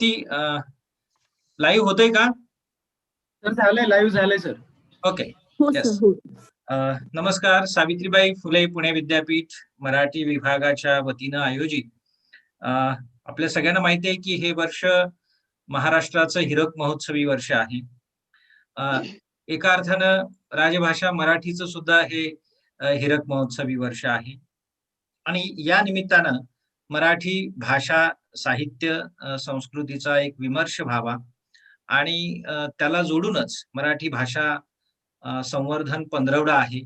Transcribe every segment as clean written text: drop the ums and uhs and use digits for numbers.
ती लाईव्ह होतोय का? सर झालंय, लाईव्ह झालंय सर. ओके. हो येस. सर, हो. नमस्कार. सावित्रीबाई फुले पुणे विद्यापीठ मराठी विभागाच्या वतीनं आयोजित आपल्या सगळ्यांना माहिती आहे की हे वर्ष महाराष्ट्राचं हिरक महोत्सवी वर्ष आहे. एका अर्थानं राजभाषा मराठीचं सुद्धा हे हिरक महोत्सवी वर्ष आहे आणि या निमित्तानं मराठी भाषा, साहित्य, संस्कृतीचा एक विमर्श व्हावा आणि त्याला जोडूनच मराठी भाषा संवर्धन पंधरवडा आहे.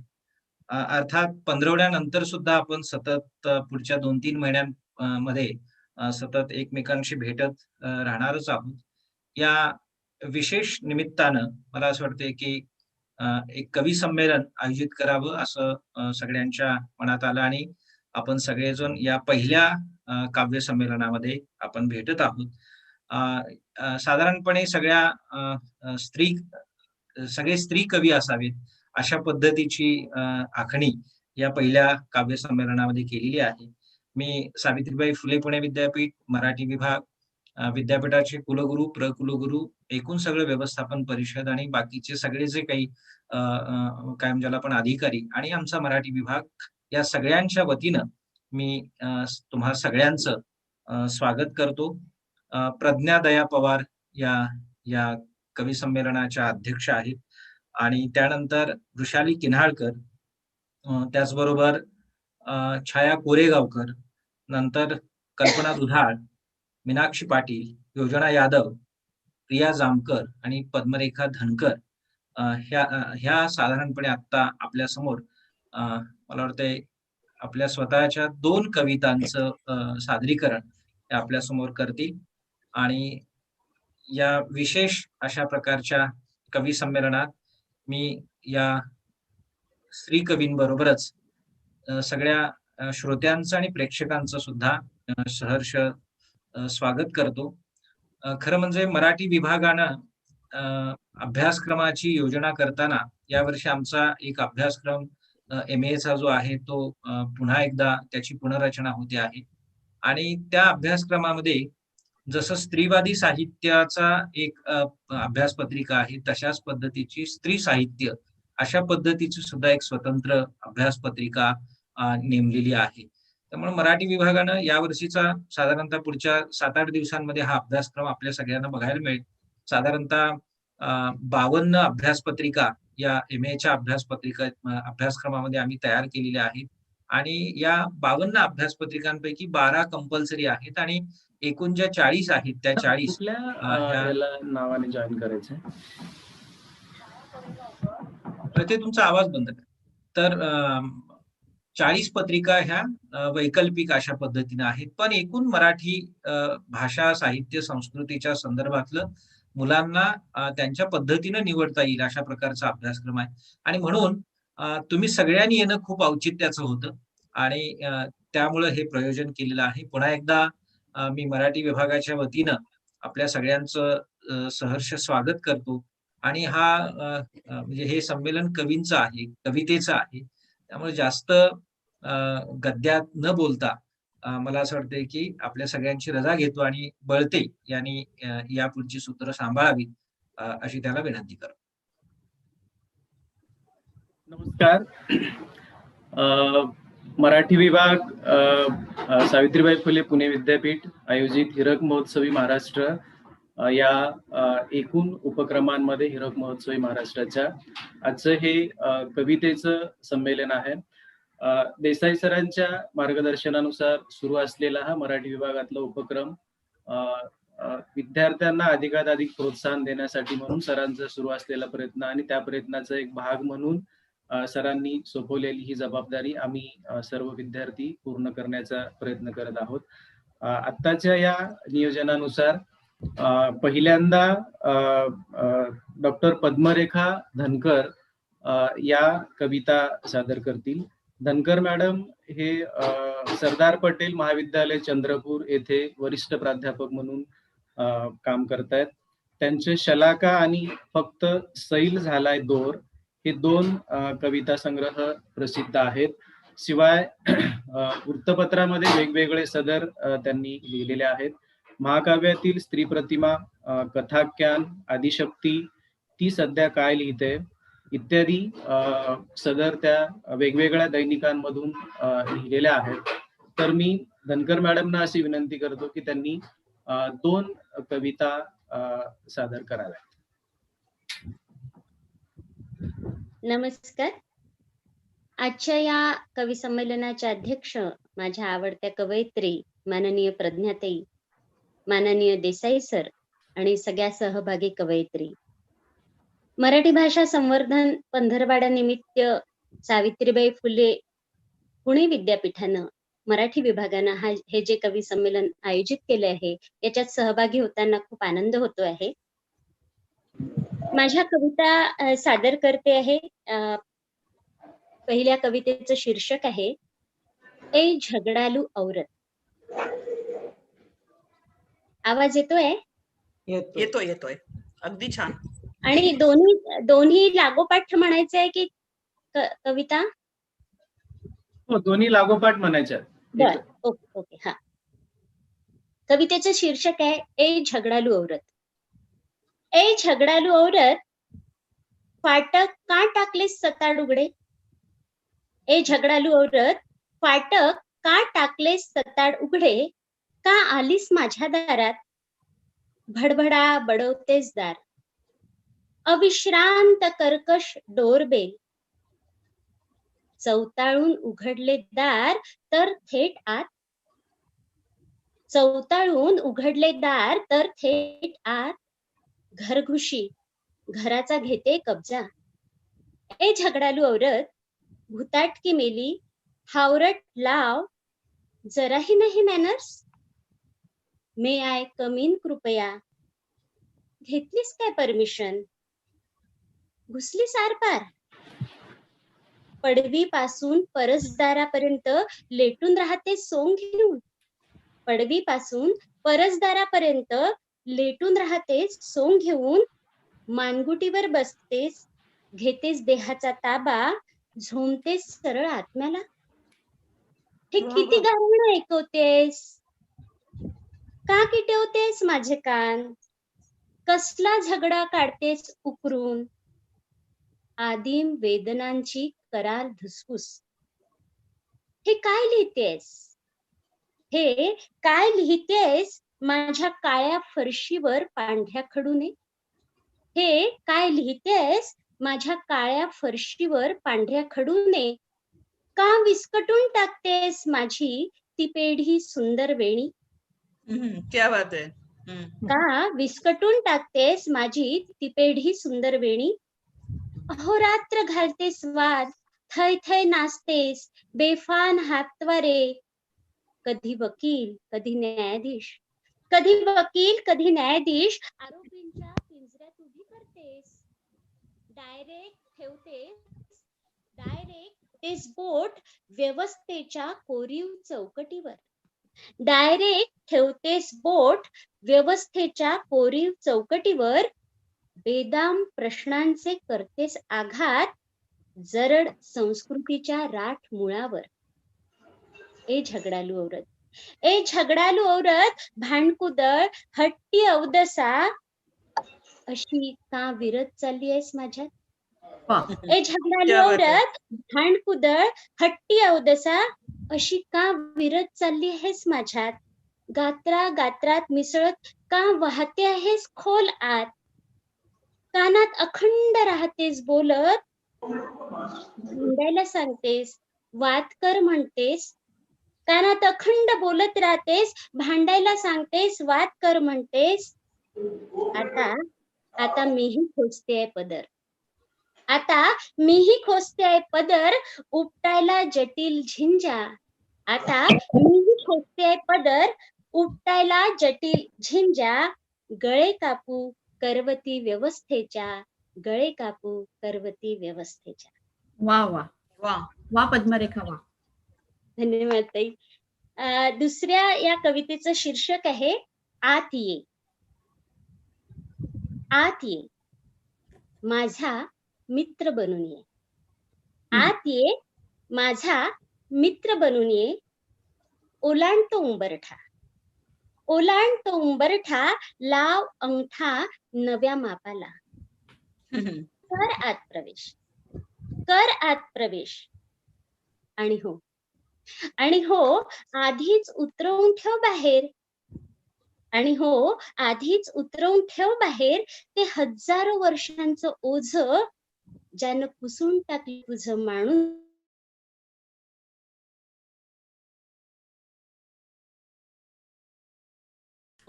अर्थात पंधरवड्यानंतर सुद्धा आपण सतत पुढच्या 2-3 महिन्यांमध्ये सतत एकमेकांशी भेटत राहणारच आहोत. या विशेष निमित्तानं मला असं वाटतंय की एक कवी संमेलन आयोजित करावं असं सगळ्यांच्या मनात आलं आणि आपण सगळेजण या पहिल्या काव्य संमेलनामध्ये आपण भेटत आहोत. साधारणपणे सगळे स्त्री कवी असावेत अशा पद्धतीची आखणी या पहिल्या काव्य संमेलनामध्ये केलेली आहे. मी सावित्रीबाई फुले पुणे विद्यापीठ मराठी विभाग, विद्यापीठाचे कुलगुरू, प्रकुलगुरू, एकूण सगळं व्यवस्थापन परिषद आणि बाकीचे सगळे जे काही काय म्हणजे आपण अधिकारी आणि आमचा मराठी विभाग या सगळ्यांच्या वतीनं मी तुम्हा सगळ्यांचं स्वागत करतो. प्रज्ञा दया पवार या कवी संमेलनाच्या अध्यक्ष आहेत आणि त्यानंतर वृषाली किन्हाळकर, त्याचबरोबर छाया कोरेगावकर, नंतर कल्पना दुधाळ, मीनाक्षी पाटील, योजना यादव, प्रिया जामकर आणि पद्मरेखा धनकर ह्या साधारणपणे आता आपल्या समोर मला वाटतंय आपल्या स्वतःच्या 2 कवितांचं सादरीकरण आपल्या समोर करतील आणि या विशेष अशा प्रकारच्या कवी संमेलनात मी या स्त्री कवींबरोबरच सगळ्या श्रोत्यांचं आणि प्रेक्षकांचं सुद्धा सहर्ष स्वागत करतो. खरं म्हणजे मराठी विभागानं अभ्यासक्रमाची योजना करताना यावर्षी आमचा एक अभ्यासक्रम MA चा जो आहे तो पुन्हा एकदा त्याची पुनर्रचना होते आहे आणि त्या अभ्यासक्रमामध्ये जसं स्त्रीवादी साहित्याचा एक अभ्यास पत्रिका आहे तशाच पद्धतीची स्त्री साहित्य अशा पद्धतीची सुद्धा एक स्वतंत्र अभ्यास पत्रिका नेमलेली आहे. त्यामुळे मराठी विभागानं यावर्षीचा साधारणतः पुढच्या 7-8 दिवसांमध्ये हा अभ्यासक्रम आपल्या सगळ्यांना बघायला मिळेल. साधारणतः 52 अभ्यास पत्रिका या MA च्या अभ्यासक्रमामध्ये आम्ही तयार केलेल्या आहेत आणि या 52 अभ्यास पत्रिकांपैकी 12 कंपल्सरी आहेत आणि एकूण ज्या 40 आहेत त्या 40 नावाने जॉईन करायचं. ते तुमचा आवाज बंद करा. तर 40 पत्रिका ह्या वैकल्पिक अशा पद्धतीने आहेत, पण एकूण मराठी भाषा, साहित्य, संस्कृतीच्या संदर्भातलं मुलांना त्यांच्या पद्धतीनं निवडता येईल अशा प्रकारचा अभ्यासक्रम आहे आणि म्हणून तुम्ही सगळ्यांनी येणं खूप औचित्याचं होतं आणि त्यामुळे हे प्रयोजन केलेलं आहे. पुन्हा एकदा मी मराठी विभागाच्या वतीनं आपल्या सगळ्यांचं सहर्ष स्वागत करतो आणि म्हणजे हे संमेलन कवींचं आहे, कवितेचं आहे. त्यामुळे जास्त गद्यात न बोलता मला असं वाटतंय की आपल्या सगळ्यांची रजा घेतो आणि बळते यांनी यापुढची सूत्र सांभाळावीत अशी त्याला विनंती करतो. नमस्कार. मराठी विभाग, सावित्रीबाई फुले पुणे विद्यापीठ आयोजित हिरक महोत्सवी महाराष्ट्र या एकूण उपक्रमांमध्ये हिरक महोत्सवी महाराष्ट्राच्या आजचं हे कवितेचं संमेलन आहे. देसाई सरांच्या मार्गदर्शनानुसार सुरू असलेला हा मराठी विभागातला उपक्रम विद्यार्थ्यांना अधिकाधिक प्रोत्साहन देण्यासाठी म्हणून सरांचा सुरू असलेला प्रयत्न आणि त्या प्रयत्नाचा एक भाग म्हणून सरांनी सोपवलेली ही जबाबदारी आम्ही सर्व विद्यार्थी पूर्ण करण्याचा प्रयत्न करत आहोत. आत्ताच्या या नियोजनानुसार पहिल्यांदा डॉक्टर पद्मरेखा धनकर या कविता सादर करतील. धनकर मॅडम हे सरदार पटेल महाविद्यालय चंद्रपूर येथे वरिष्ठ प्राध्यापक म्हणून काम करतायत. त्यांचे शलाका आणि फक्त सैल झालाय दोर हे 2 कविता संग्रह प्रसिद्ध आहेत. शिवाय वृत्तपत्रामध्ये वेगवेगळे सदर त्यांनी लिहिलेले आहेत. महाकाव्यातील स्त्री प्रतिमा, कथाख्यान, आदिशक्ती, ती सध्या काय लिहिते इत्यादी सदर त्या वेगवेगळ्या दैनिकांमधून लिहिलेल्या आहेत. तर मी धनकर मॅडमना अशी विनंती करतो की त्यांनी 2 कविता सादर कराव्या. नमस्कार. आजच्या या कवी संमेलनाच्या अध्यक्ष माझ्या आवडत्या कवयित्री माननीय प्रज्ञाताई, माननीय देसाई सर आणि सगळ्या सहभागी कवयित्री. मराठी भाषा संवर्धन पंधरवड्यानिमित्त सावित्रीबाई फुले पुणे विद्यापीठानं मराठी विभागानं हे जे कवी संमेलन आयोजित केले आहे याच्यात सहभागी होताना खूप आनंद होतो आहे. माझ्या कविता सादर करते आहे. पहिल्या कवितेचं शीर्षक आहे ए झगडालू औरत. आवाज येतोय? येतोय. अगदी छान. आणि दोन्ही लागोपाठ म्हणायचे आहे की कविता? हो, दोन्ही लागोपाठ म्हणायच्या. बर, ओके. हा, कवितेचं शीर्षक आहे ए झगडालू औरत. ए झगडालू औरत, फाटक का टाकलेस सताड उघडे? ए झगडालू औरत, फाटक का टाकलेस सताड उघडे? का आलीस माझ्या दारात, भडभडा बडवतेस दार? अविश्रांत कर्कश डोरबेल, चौताळून उघडले दार तर थेट आत. चौताळून उघडले दार तर थेट आत. घरघुशी घराचा घेते कब्जा. ए झगडालू औरत, भुताटकी मेली, हावरट लाव, जराही नाही manners. May I come in कृपया, घेतलीस काय परमिशन? घुसलीस आरपार. पडवी पासून परसदारापर्यंत लेटून राहते सोंग घेऊन. पडवी पासून परसदारापर्यंत लेटून राहतेस सोंग घेऊन. मानगुटीवर बसतेस, घेतेस देहाचा ताबा, झोमतेस सरळ आत्म्याला. हे किती गाणं ऐकवतेस? का किटवतेस माझे कान? कसला झगडा काढतेस उकरून? आदिम वेदनांची कराल धुसफूस. हे काय लिहितेस? हे काय लिहितेस माझ्या काळ्या फरशीवर पांढऱ्या खडूने? हे काय लिहितेस माझ्या काळ्या फरशीवर पांढऱ्या खडूने? का विस्कटून टाकतेस माझी ती पेढी सुंदर वेणी? क्या बात आहे. का विस्कटून टाकतेस माझी ती पेढी सुंदर वेणी? अहोरात्र घालतेस वाद, थै थै नाचतेस, बेफान हातवारे. कधी वकील कधी न्यायाधीश, कधी वकील कधी न्यायाधीश, आरोपींच्या पिंजऱ्यात उभी करतेस. डायरेक्ट ठेवतेस बोट व्यवस्थेच्या कोरीव चौकटीवर. डायरेक्ट ठेवतेस बोट व्यवस्थेच्या कोरीव चौकटीवर. बेदाम प्रश्नांचे करतेस आघात, जरड संस्कृतीच्या राठ मुळावर. ए झगडालू औरत, ए झगडालू औरत, भांडकुदळ हट्टी अवदसा, अशी का विरत चालली आहेस माझ्यात? ए झगडालू औरत, भांडकुदळ हट्टी अवदसा, अशी का विरत चालली आहेस माझ्यात? गात्रा गात्रात मिसळत का वाहते आहेस खोल आत? कानात अखंड राहतेस बोलत, भांडायला सांगतेस, वाद कर म्हणतेस. कानात अखंड बोलत राहतेस, भांडायला सांगतेस, वाद कर म्हणतेस. आता मीही खोचतेय पदर. आता मीही खोचतेय पदर, उपटायला जटिल झिंजा. आता मीही खोचतेय पदर, उपटायला जटिल झिंजा. गळे कापू करवती व्यवस्थेच्या, गळे कापू करवती व्यवस्थेच्या. वा वा वा वा पद्मरेखा, वा. धन्यवाद ताई. दुसऱ्या या कवितेचं शीर्षक आहे आत ये. आत ये माझा मित्र बनून ये. आत ये माझा मित्र बनून ये. ओलांडतो उंबरठा, ओलांड तो उंबरठा, लाव अंगठा नव्या मापाला. कर आत प्रवेश, कर आत प्रवेश. आणि हो आधीच उतरवून ठेव बाहेर. आणि हो आधीच उतरवून ठेव बाहेर ते हजारो वर्षांचं ओझ, ज्यानं पुसून टाकली तुझं माणूस.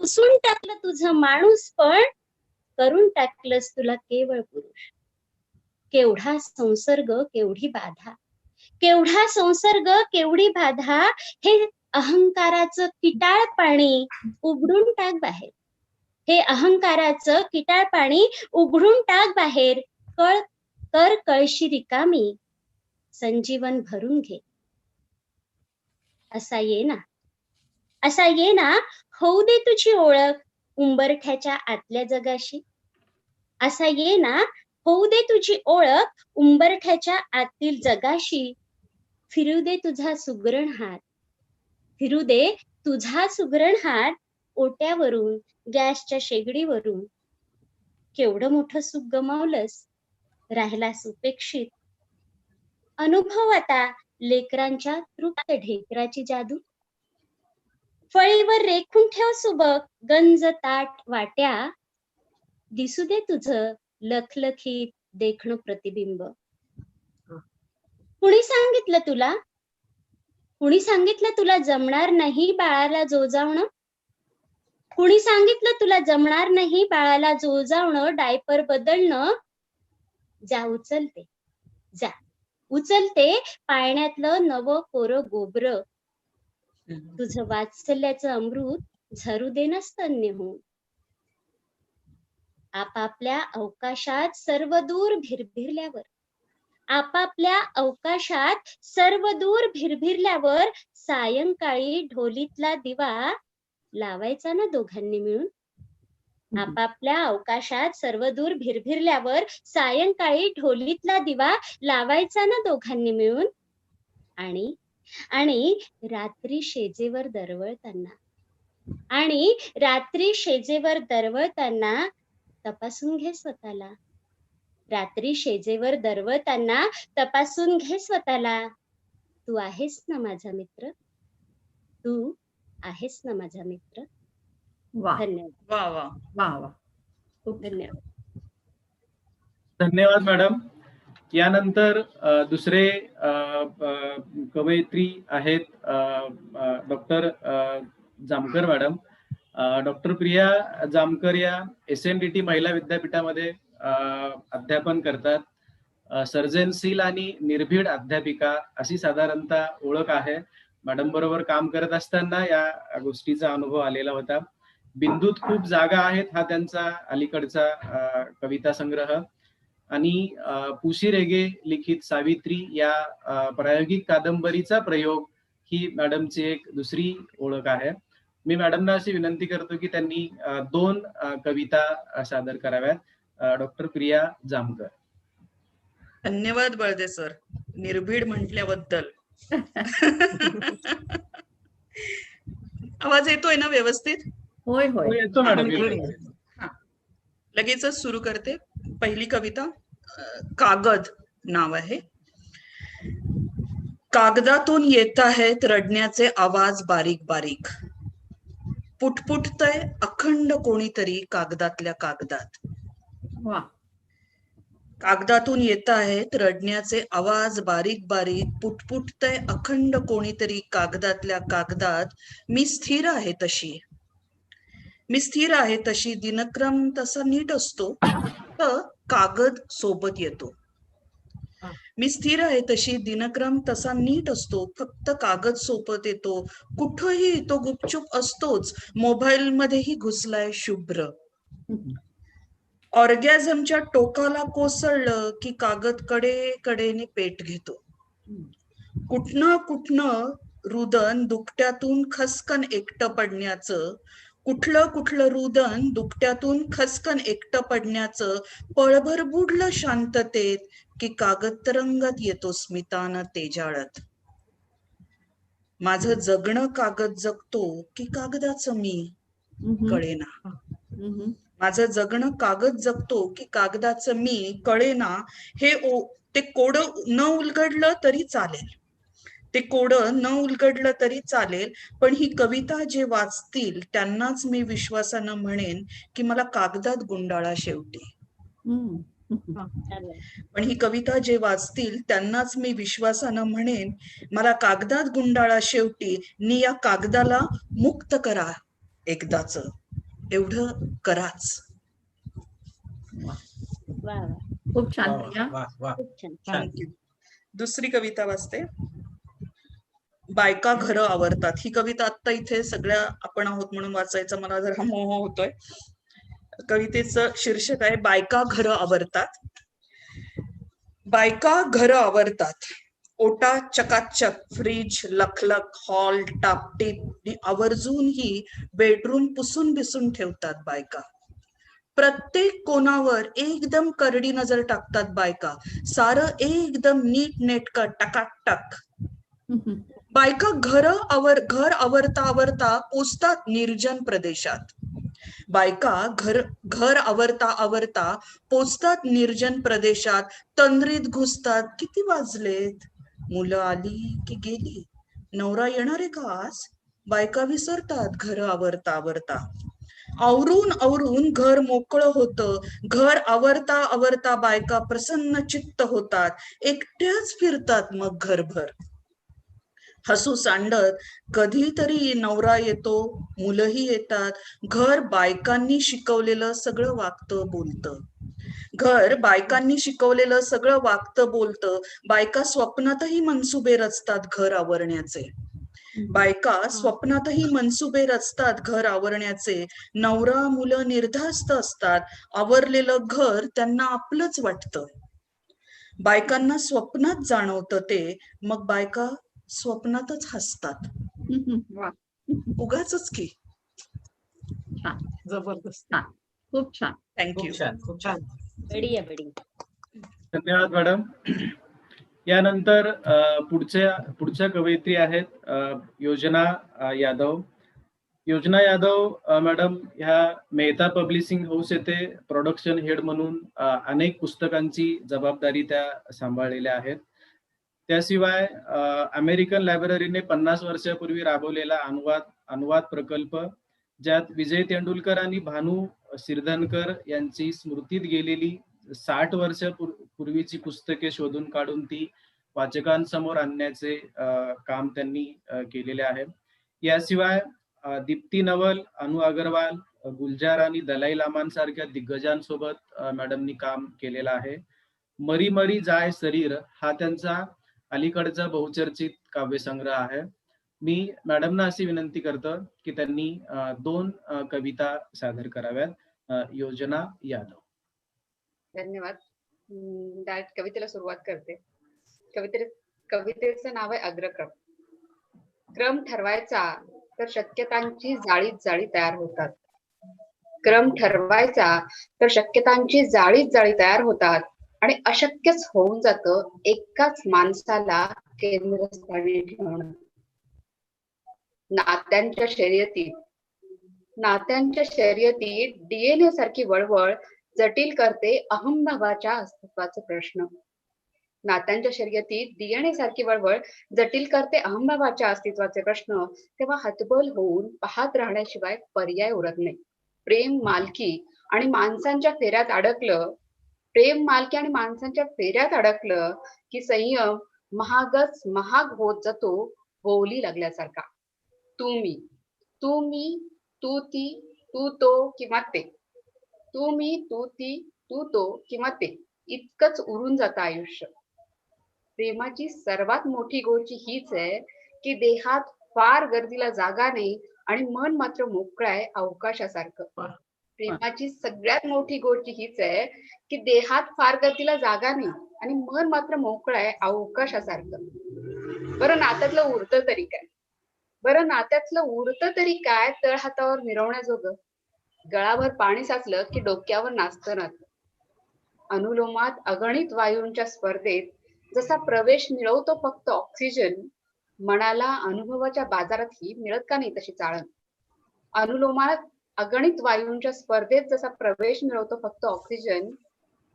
पुसून टाकलं तुझं माणूस, पण करून टाकलंस तुला केवळ पुरुष. केवढा संसर्ग, केवढी बाधा, केवढा संसर्ग, केवढी बाधा. हे अहंकाराचं किटाळ पाणी उघडून टाक बाहेर. हे अहंकाराचं किटाळ पाणी उघडून टाक बाहेर. कर कळशी रिकामी, संजीवन भरून घे. असा ये ना, असा ये ना, होऊ दे तुझी ओळख उंबरठ्याच्या आतल्या जगाशी. असा ये ना, होऊ दे तुझी ओळख उंबरठ्याच्या आतील जगाशी. फिरू दे तुझा सुगरण हात, फिरू दे तुझा सुगरण हात ओट्यावरून, गॅसच्या शेगडीवरून. केवढं मोठं सुख गमावलंस, राहिलास उपेक्षित. अनुभव आता लेकरांच्या तृप्त ढेकराची जादू. फळीवर रेखून ठेव सुबक गंज ताट वाट्या. दिसू दे तुझं लखलखीत देखणं प्रतिबिंब. कुणी सांगितलं तुला, कुणी सांगितलं तुला जमणार नाही बाळाला जोजावणं. कुणी सांगितलं तुला जमणार नाही बाळाला जोजावणं, डायपर बदलणं. जा उचलते, जा उचलते पाळण्यातलं नवं कोरं गोबर. तुझं वात्सल्याचं अमृत झरू दे ना स्तन्य होऊन. आपापल्या अवकाशात सर्वदूर भिरभिरल्यावर, आपापल्या अवकाशात सर्वदूर भिरभिरल्यावर सायंकाळी ढोलीतला दिवा लावायचा ना दोघांनी मिळून. आपापल्या अवकाशात सर्वदूर भिरभिरल्यावर सायंकाळी ढोलीतला दिवा लावायचा ना दोघांनी मिळून. आणि रात्री शेजेवर दरवळताना, आणि रात्री शेजेवर दरवळताना तपासून घे स्वतःला. रात्री शेजेवर दरवळताना तपासून घे स्वतःला. तू आहेस ना माझा मित्र, तू आहेस ना माझा मित्र. वा धन्यवाद. वा वा वा वा. खूप धन्यवाद. धन्यवाद मॅडम. यानंतर दुसरे कवयित्री आहेत doctor Jamkar madam. Doctor Priya Jamkar या SNDT महिला विद्यापीठामध्ये अध्यापन करतात. सर्जनशील आणि निर्भीड अध्यापिका अशी साधारणतः ओळख आहे. मॅडम बरोबर काम करत असताना या गोष्टीचा अनुभव आलेला होता. बिंदूत खूप जागा आहेत हा त्यांचा अलीकडचा कविता संग्रह. आणि पुशी रेगे लिखित सावित्री या प्रायोगिक कादंबरीचा प्रयोग ही मॅडमची एक दुसरी ओळख आहे. मी मॅडमना अशी विनंती करतो की त्यांनी 2 कविता सादर कराव्यात. डॉक्टर प्रिया जामकर. धन्यवाद बळदे सर, निर्भीड म्हटल्याबद्दल. आवाज येतोय ना व्यवस्थित? होय होय. येतो मॅडम. लगेचच सुरू करते. पहिली कविता कागद नाव आहे. कागदातून येत आहेत रडण्याचे आवाज बारीक बारीक. पुटपुटतय अखंड कोणीतरी कागदातल्या कागदात. वा. कागदातून येत आहेत रडण्याचे आवाज बारीक बारीक. पुटपुटतय अखंड कोणीतरी कागदातल्या कागदात. मी स्थिर आहे तशी, मी स्थिर आहे तशी. दिनक्रम तसा नीट असतो तर कागद सोबत येतो. मी स्थिर आहे तशी, दिनक्रम तसा नीट असतो, फक्त कागद सोबत येतो. कुठंही तो गुपचूप असतोच, मोबाईल मध्येही घुसलाय शुभ्र. ऑर्गॅझमच्या टोकाला कोसळलं की कागद कडेने पेट घेतो. कुठनं रुदन दुकट्यातून खसकन एकटं पडण्याचं, कुठलं रुदन दुकट्यातून खसकन एकटं पडण्याचं. पळभर बुडलं शांततेत की कागद तरंगत येतो स्मितानं तेजाळत. माझं जगणं कागद जगतो की कागदाचं मी. कळेना. हम्म. माझं जगणं कागद जगतो की कागदाचं मी कळेना. ते कोड न उलगडलं तरी चालेल, ते कोड न उलगडलं तरी चालेल, पण ही कविता जे वाचतील त्यांनाच मी विश्वासानं म्हणेन की मला कागदात गुंडाळा शेवटी. चालेल. पण ही कविता जे वाचतील त्यांनाच मी विश्वासानं म्हणेन मला कागदात गुंडाळा शेवटी, नि या कागदाला मुक्त करा एकदाच, एवढं कराच. वा वा, खूप छान वा प्रिया. वा वा, खूप छान. छान. थँक्यू. दुसरी कविता वाचते. बायका घरं आवरतात. ही कविता आता इथे सगळ्या आपण आहोत म्हणून वाचायचा मला जरा मोह होतोय. कवितेचं शीर्षक आहे बायका घरं आवरतात. बायका घरं आवरतात, ओटा चकाचक, फ्रीज लखलख, हॉल टापटीप, आवर्जून ही बेडरूम पुसून बिसून ठेवतात बायका. प्रत्येक कोणावर एकदम करडी नजर टाकतात बायका, सारं एकदम नीट नेटकं टकाटक. बायका घर आवरता आवरता पोचतात निर्जन प्रदेशात. बायका घर आवरता आवरता पोचतात निर्जन प्रदेशात. तंद्रीत घुसतात, किती वाजलेत, मुलं आली की गेली, नवरा येणार आहे का आज. बायका विसरतात घर आवरता आवरता. आवरून आवरून घर मोकळं होतं. घर आवरता आवरता बायका प्रसन्न चित्त होतात. एकट्याच फिरतात मग घरभर, हसू सांडत. कधीतरी नवरा येतो, मुलंही येतात. घर बायकांनी शिकवलेलं सगळं वागतं बोलतं. घर बायकांनी शिकवलेलं सगळं वागतं बोलतं. बायका स्वप्नातही मनसुबे रचतात घर आवरण्याचे. बायका स्वप्नातही मनसुबे रचतात घर आवरण्याचे. नवरा मुलं निर्धास्त असतात, आवरलेलं घर त्यांना आपलंच वाटतं. बायकांना स्वप्नात जाणवतं ते, मग बायका स्वप्नातच हसतात. वा, उगाचच की. छान, जबरदस्त. छान, खूप छान. थँक्यू. खूप छान, खूप छान. बढिया बढिया. धन्यवाद मॅडम. यानंतर पुढच्या कवयित्री आहेत योजना यादव. योजना यादव मॅडम ह्या मेहता पब्लिशिंग हाऊस येथे प्रोडक्शन हेड म्हणून अनेक पुस्तकांची जबाबदारी त्या सांभाळलेल्या आहेत. त्याशिवाय अमेरिकन लायब्ररीने 50 वर्षापूर्वी राबवलेला अनुवाद प्रकल्प, ज्यात विजय तेंडुलकर आणि भानू सिरधनकर यांची स्मृतीत गेलेली 60 वर्षापूर्वीची पुस्तके शोधून काढून ती वाचकांसमोर आणण्याचे काम त्यांनी केलेले आहे. याशिवाय दीप्ती नवल, अनु अग्रवाल, गुलजार आणि दलाई लामांसारख्या दिग्गजांसोबत मॅडमनी काम केलेलं आहे. मरी मरी जाय शरीर हा त्यांचा अलीकडचा बहुचर्चित काव्यसंग्रह आहे. मी मॅडमना अशी विनंती करतो की त्यांनी 2 कविता सादर कराव्यात. योजना यादव. धन्यवाद. डायरेक्ट कवितेला सुरुवात करते. कवितेचं नाव आहे अग्रक्रम. क्रम ठरवायचा तर शक्यतांची जाळीत जाळी तयार होतात. क्रम ठरवायचा तर शक्यतांची जाळीत जाळी तयार होतात आणि अशक्यच होऊन जातं एकाच माणसाला केंद्रस्थानी ठेवणं. नात्यांच्या शर्यतीत डीएनए सारखी वळवळ जटिल करते अहंभावाच्या अस्तित्वाचे प्रश्न. नात्यांच्या शर्यतीत डीएनए सारखी वळवळ जटिल करते अहंभावाच्या अस्तित्वाचे प्रश्न. तेव्हा हतबल होऊन पाहत राहण्याशिवाय पर्याय उरत नाही. प्रेम मालकी आणि माणसांच्या फेऱ्यात अडकलं की संयम महागच महाग होत जातो बोली लागल्यासारखा. तू मी, तू ती, तू तो किंवा ते. तू मी, तू ती, तू तो किंवा ते, इतकंच उरून जातं आयुष्य. प्रेमाची सर्वात मोठी गोष्ट हीच आहे की देहात फार गर्दीला जागा नाही आणि मन मात्र मोकळं आहे अवकाशासारखं. प्रेमाची सगळ्यात मोठी गोष्ट हीच आहे की देहात फार गर्दीला जागा नाही आणि मन मात्र मोकळं आहे अवकाशासारखं. बरं नात्यातलं उरतं तरी काय तळहातावर मिरवण्याजोगं. गळावर पाणी साचलं की डोक्यावर नाचतं नातं. अनुलोमात अगणित वायूंच्या स्पर्धेत जसा प्रवेश मिळवतो फक्त ऑक्सिजन, मनाला अनुभवाच्या बाजारातही मिळत का नाही तशी चाळण. अनुलोमात अगणित वायूंच्या स्पर्धेत जसा प्रवेश मिळवतो फक्त ऑक्सिजन,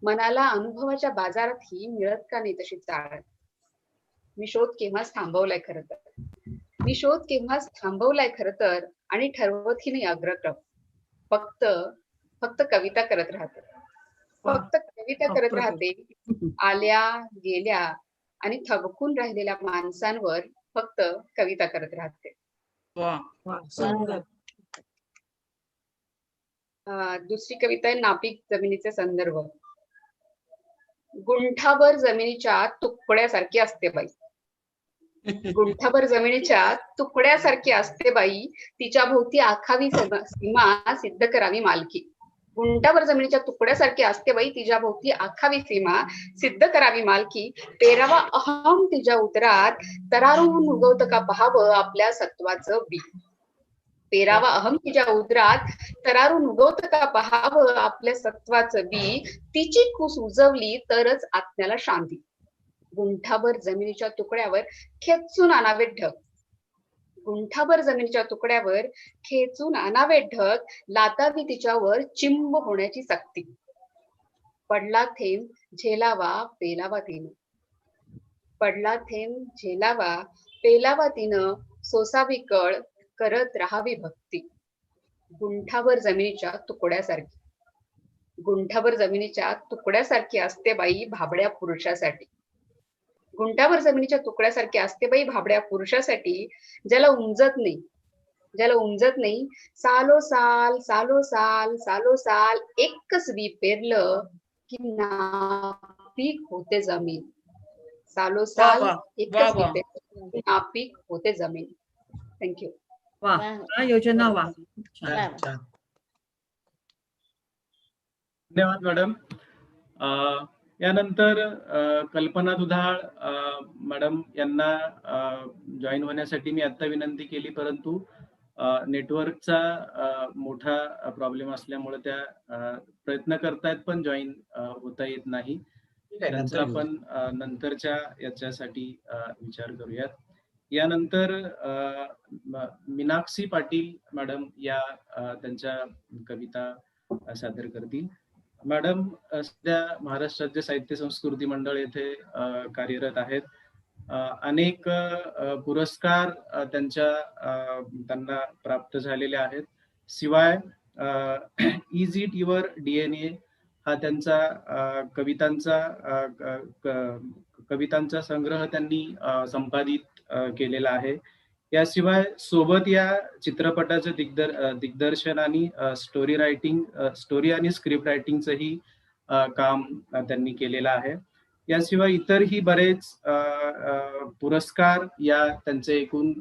मनाला अनुभवाच्या बाजारातही मिळत का नाही तशी चाळ. मी शोध केव्हाच थांबवलाय खरं तर, आणि ठरवतही नाही अग्रक्रम. फक्त कविता करत राहते. आल्या गेल्या आणि थबकून राहिलेल्या माणसांवर फक्त कविता करत राहते. दुसरी कविता आहे नापीक जमिनीचे संदर्भ. गुंठाभर जमिनीच्या तुकड्यासारखी असते बाई. गुंठाभर जमिनीच्या तुकड्यासारखी असते बाई, तिच्या भोवती आखावी सीमा सिद्ध करावी मालकी. गुंठाभर जमिनीच्या तुकड्यासारखी असते बाई, तिच्या भोवती आखावी सीमा सिद्ध करावी मालकी. पेरावा अहम तिच्या उदरात, तरारून उगवतं का पहावं आपल्या सत्वाचं बी. पेरावा अहम तिच्या उदरात, तरारून उगवतं का पहावं आपल्या सत्वाचं बी. तिची कुस उजवली तरच आत्म्याला शांती. गुंठाभर जमिनीच्या तुकड्यावर खेचून आणावे ढग. गुंठाभर जमिनीच्या तुकड्यावर खेचून आणावे ढग, लातावी तिच्यावर चिंब होण्याची सक्ती. पडला थेंब झेलावा पेलावा तिनं. पडला थेंब झेलावा पेलावा तिनं, सोसावी कळ करत राहावी भक्ती. गुंठाभर जमिनीच्या तुकड्यासारखी. गुंठाभर जमिनीच्या तुकड्यासारखी असते बाई भाबड्या पुरुषासाठी. गुंठाभर जमिनीच्या तुकड्यासारखी असते बाई भाबड्या पुरुषासाठी, ज्याला उमजत नाही सालो साल एकच बी पेरलं की नापीक होते जमीन. सालो साल एकच बी पेरलं की नापीक होते जमीन. थँक्यू. वा वा योजना वा. छान. धन्यवाद मॅडम. यानंतर कल्पना दुधाळ मॅडम यांना जॉईन होण्यासाठी मी आता विनंती केली, परंतु नेटवर्कचा मोठा प्रॉब्लेम असल्यामुळे त्या प्रयत्न करतायत पण जॉईन होता येत नाही. त्यांचा आपण नंतरच्या याच्यासाठी विचार करूयात. यानंतर मीनाक्षी पाटील मॅडम या त्यांच्या कविता सादर करतील. मॅडम सध्या महाराष्ट्र राज्य साहित्य संस्कृती मंडळ येथे कार्यरत आहेत. अनेक पुरस्कार त्यांना प्राप्त झालेले आहेत. शिवाय इज इट युअर DNA हा त्यांचा कवितांचा संग्रह त्यांनी संपादित केलेला आहे. याशिवाय सोबत या चित्रपटाचं दिग्दर्शन आणि स्टोरी आणि स्क्रिप्ट रायटिंगचंही काम त्यांनी केलेलं आहे. याशिवाय इतरही बरेच पुरस्कार या त्यांचे एकूण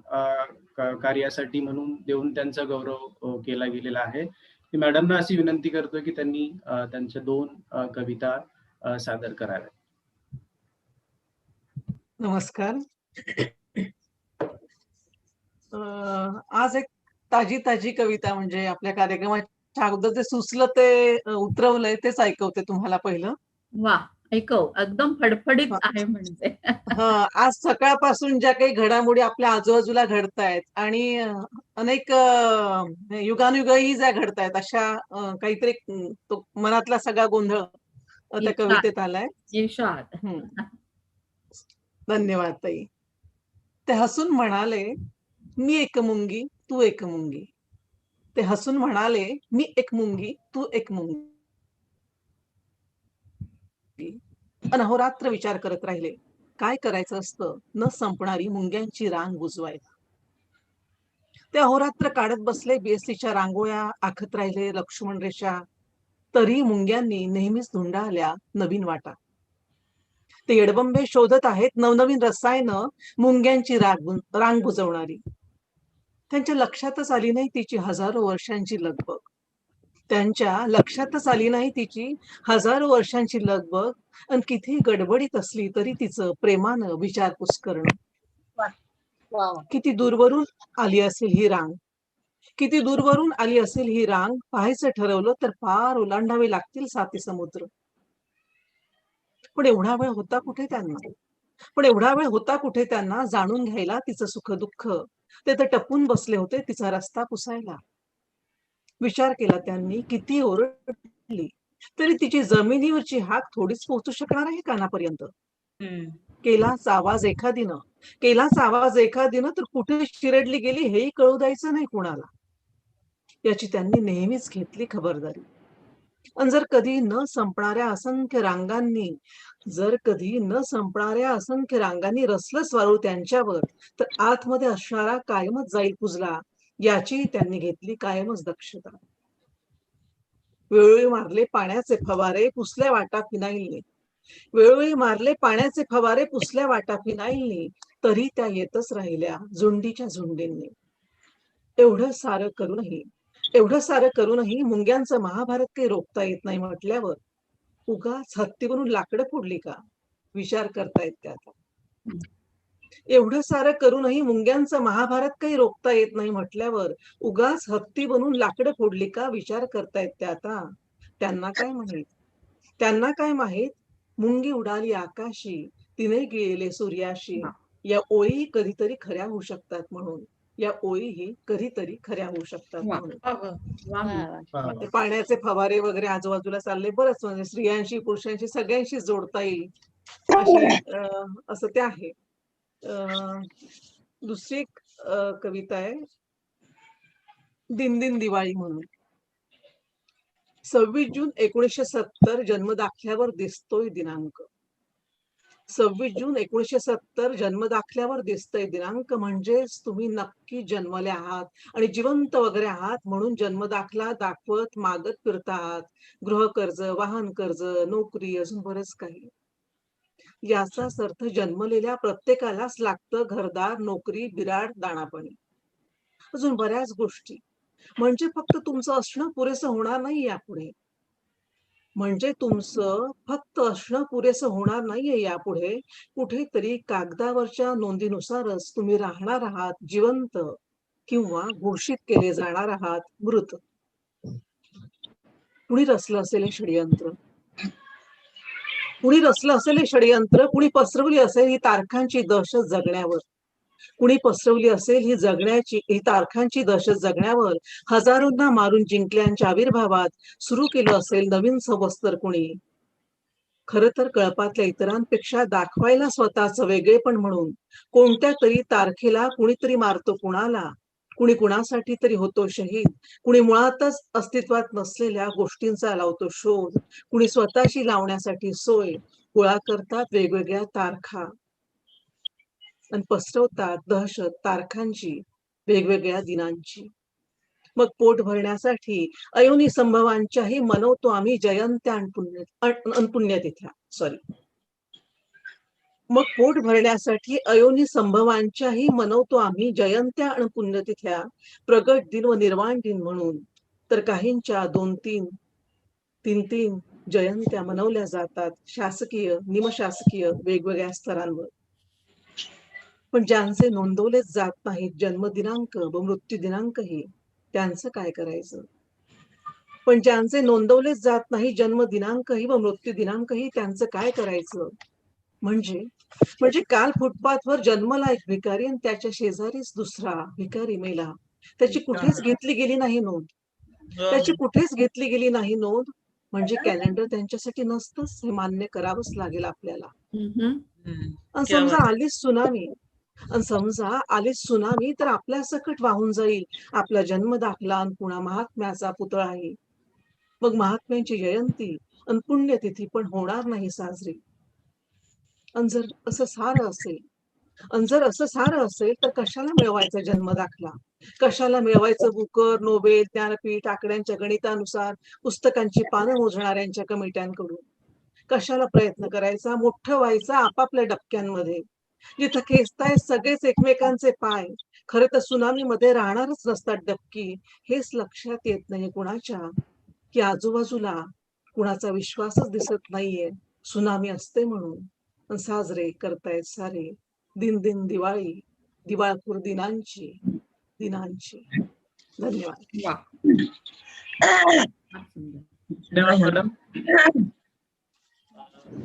कार्यासाठी म्हणून देऊन त्यांचा गौरव केला गेलेला आहे. मी मॅडमना अशी विनंती करतो की त्यांनी त्यांच्या 2 कविता सादर कराव्यात. नमस्कार. आज एक ताजी कविता म्हणजे आपल्या कार्यक्रमाच्या अगोदर जे सुचलं ते उतरवलंय तेच ऐकवते तुम्हाला पहिलं. वा ऐकव. एकदम फडफडीत आहे म्हणजे. आज सकाळपासून ज्या काही घडामोडी आपल्या आजूबाजूला घडतायत आणि अनेक युगानुयुगही ज्या घडतायत अशा काहीतरी तो मनातला सगळा गोंधळ त्या कवितेत आलाय. धन्यवाद ताई. ते हसून म्हणाले मी एक मुंगी तू एक मुंगी. ते हसून म्हणाले मी एक मुंगी तू एक मुंगी. अहोरात्र विचार करत राहिले काय करायचं असतं न संपणारी मुंग्यांची रांग बुजवायला. ते अहोरात्र काढत बसले BSCच्या रांगोळ्या आखत राहिले लक्ष्मण रेषा. तरी मुंग्यांनी नेहमीच धुंडाळल्या नवीन वाटा. ते येडबंबे शोधत आहेत नवनवीन रसायनं मुंग्यांची रांग बुजवणारी. त्यांच्या लक्षातच आली नाही तिची हजारो वर्षांची लगबग. त्यांच्या लक्षातच आली नाही तिची हजारो वर्षांची लगबग. आणि किती गडबडीत असली तरी तिचं प्रेमानं विचारपूस करणं. किती दूरवरून आली असेल ही रांग. किती दूरवरून आली असेल ही रांग. पाहायचं ठरवलं तर पार ओलांडावे लागतील 7 समुद्र. पण एवढा वेळ होता कुठे त्यांना जाणून घ्यायला तिचं सुख दुःख. ते तर टपून बसले होते तिचा रस्ता पुसायला. विचार केला त्यांनी, किती ओरडली तरी तिची जमिनीवरची हाक थोडीच पोहोचू शकणार आहे कानापर्यंत. केलाच आवाज एखादीनं तर कुठे चिरडली गेली हेही कळू द्यायचं नाही कुणाला. याची त्यांनी नेहमीच घेतली खबरदारी. आणि जर कधी न संपणाऱ्या असंख्य रांगांनी रसलंच वाळू त्यांच्यावर, तर आतमध्ये असणारा कायमच जाईल कुजला, याची त्यांनी घेतली कायमच दक्षता. वेळोवेळी मारले पाण्याचे फवारे पुसल्या वाटा फिनाईलनी, तरी त्या येतच राहिल्या झुंडीच्या झुंडींनी. एवढं सारं करूनही मुंग्यांचं महाभारत काही रोखता येत नाही म्हटल्यावर उगाच हत्तीवरून लाकडं फोडली का, विचार करतायत त्या आता. एवढं सारं करूनही मुंग्यांचं महाभारत काही रोखता येत नाही म्हटल्यावर उगाच हत्ती बनून लाकडं फोडली का, विचार करतायत त्या आता. त्यांना काय माहित मुंगी उडाली आकाशी, तिने गिळले सूर्याशी, या ओळी कधीतरी खऱ्या होऊ शकतात म्हणून. म्हणून. वा वा. ते पाण्याचे फवारे वगैरे आजूबाजूला चालले बरंच, म्हणजे स्त्रियांशी पुरुषांशी सगळ्यांशी जोडता येईल असं ते आहे. दुसरी एक कविता आहे, दिन दिन दिवाळी म्हणून. 26 जून 1970 जन्मदाखल्यावर दिसतोय दिनांक. 26 जून 1970 जन्मदाखल्यावर दिसतोय दिनांक, म्हणजेच तुम्ही नक्की जन्मले आहात आणि जिवंत वगैरे आहात म्हणून जन्मदाखला दाखवत मागत फिरता आहात. गृहकर्ज, वाहन कर्ज, नोकरी, अजून बरंच काही. याचाच अर्थ जन्मलेल्या प्रत्येकालाच लागतं घरदार, नोकरी, बिराड, दाणापाणी, अजून बऱ्याच गोष्टी. म्हणजे फक्त तुमचं असणं पुरेसं होणार नाही यापुढे. कुठेतरी कागदावरच्या नोंदीनुसारच तुम्ही राहणार आहात जिवंत, किंवा घोषित केले जाणार आहात मृत. कुणी रचलं असेल हे षडयंत्र, कुणी पसरवली असेल ही तारखांची दहशत जगण्यावर, हजारोंना मारून जिंकल्यांच्या आविर्भावात सुरू केलं असेल नवीन समस्तर कुणी. खरं तर कळपातल्या इतरांपेक्षा दाखवायला स्वतःचं वेगळेपण म्हणून कोणत्या तरी तारखेला कुणीतरी मारतो कुणाला, कुणी कुणासाठी तरी होतो शहीद, कुणी मुळातच अस्तित्वात नसलेल्या गोष्टींचा लावतो शोध, कुणी स्वतःशी लावण्यासाठी सोय गोळा करतात वेगवेगळ्या तारखा आणि पसरवतात दहशत तारखांची, वेगवेगळ्या दिनांची. मग पोट भरण्यासाठी अयोनी संभवांच्याही मनवतो आम्ही जयंत्या आणि पुण्यतिथ्या. मग पोट भरण्यासाठी अयोनी संभवांच्याही मनवतो आम्ही जयंत्या आणि पुण्यतिथ्या, प्रगट दिन व निर्वाण दिन म्हणून. तर काहींच्या 2-3, 3-3 जयंत्या मनवल्या जातात शासकीय, निमशासकीय वेगवेगळ्या स्तरांवर. पण ज्यांचे नोंदवलेच जात नाहीत जन्मदिनांक व मृत्यू दिनांकही, त्यांचं काय करायचं? त्यांचं काय करायचं? म्हणजे काल फुटपाथवर जन्मला एक भिकारी आणि त्याच्या शेजारीच दुसरा भिकारी मेला. त्याची कुठेच घेतली गेली नाही नोंद. म्हणजे कॅलेंडर त्यांच्यासाठी नसतंच, हे मान्य करावंच लागेल आपल्याला. आणि समजा आलीच सुनामी तर आपल्या सकट वाहून जाईल आपला जन्म दाखला आणि पुन्हा महात्म्याचा पुतळाही. मग महात्म्यांची जयंती आणि पुण्यतिथी पण होणार नाही साजरी. आणि जर असं सारं असेल तर कशाला मिळवायचा जन्म दाखला, कशाला मिळवायचं बुकर, नोबेल, ज्ञानपीठ, आकड्यांच्या गणितानुसार पुस्तकांची पानं मोजणाऱ्यांच्या कमिट्यांकडून? कशाला प्रयत्न करायचा मोठं व्हायचा आपापल्या डबक्यांमध्ये, जिथं खेचताय सगळेच एकमेकांचे पाय. खरं तर सुनामीमध्ये राहणारच नसतात डबकी. हेच लक्षात येत नाही कुणाच्या, की आजूबाजूला कुणाचा विश्वासच दिसत नाहीये सुनामी असते म्हणून. साजरे करतायत सारे दिन दिन दिवाळी, दिवाळखोर दिनांची. धन्यवाद. धन्यवाद मॅडम.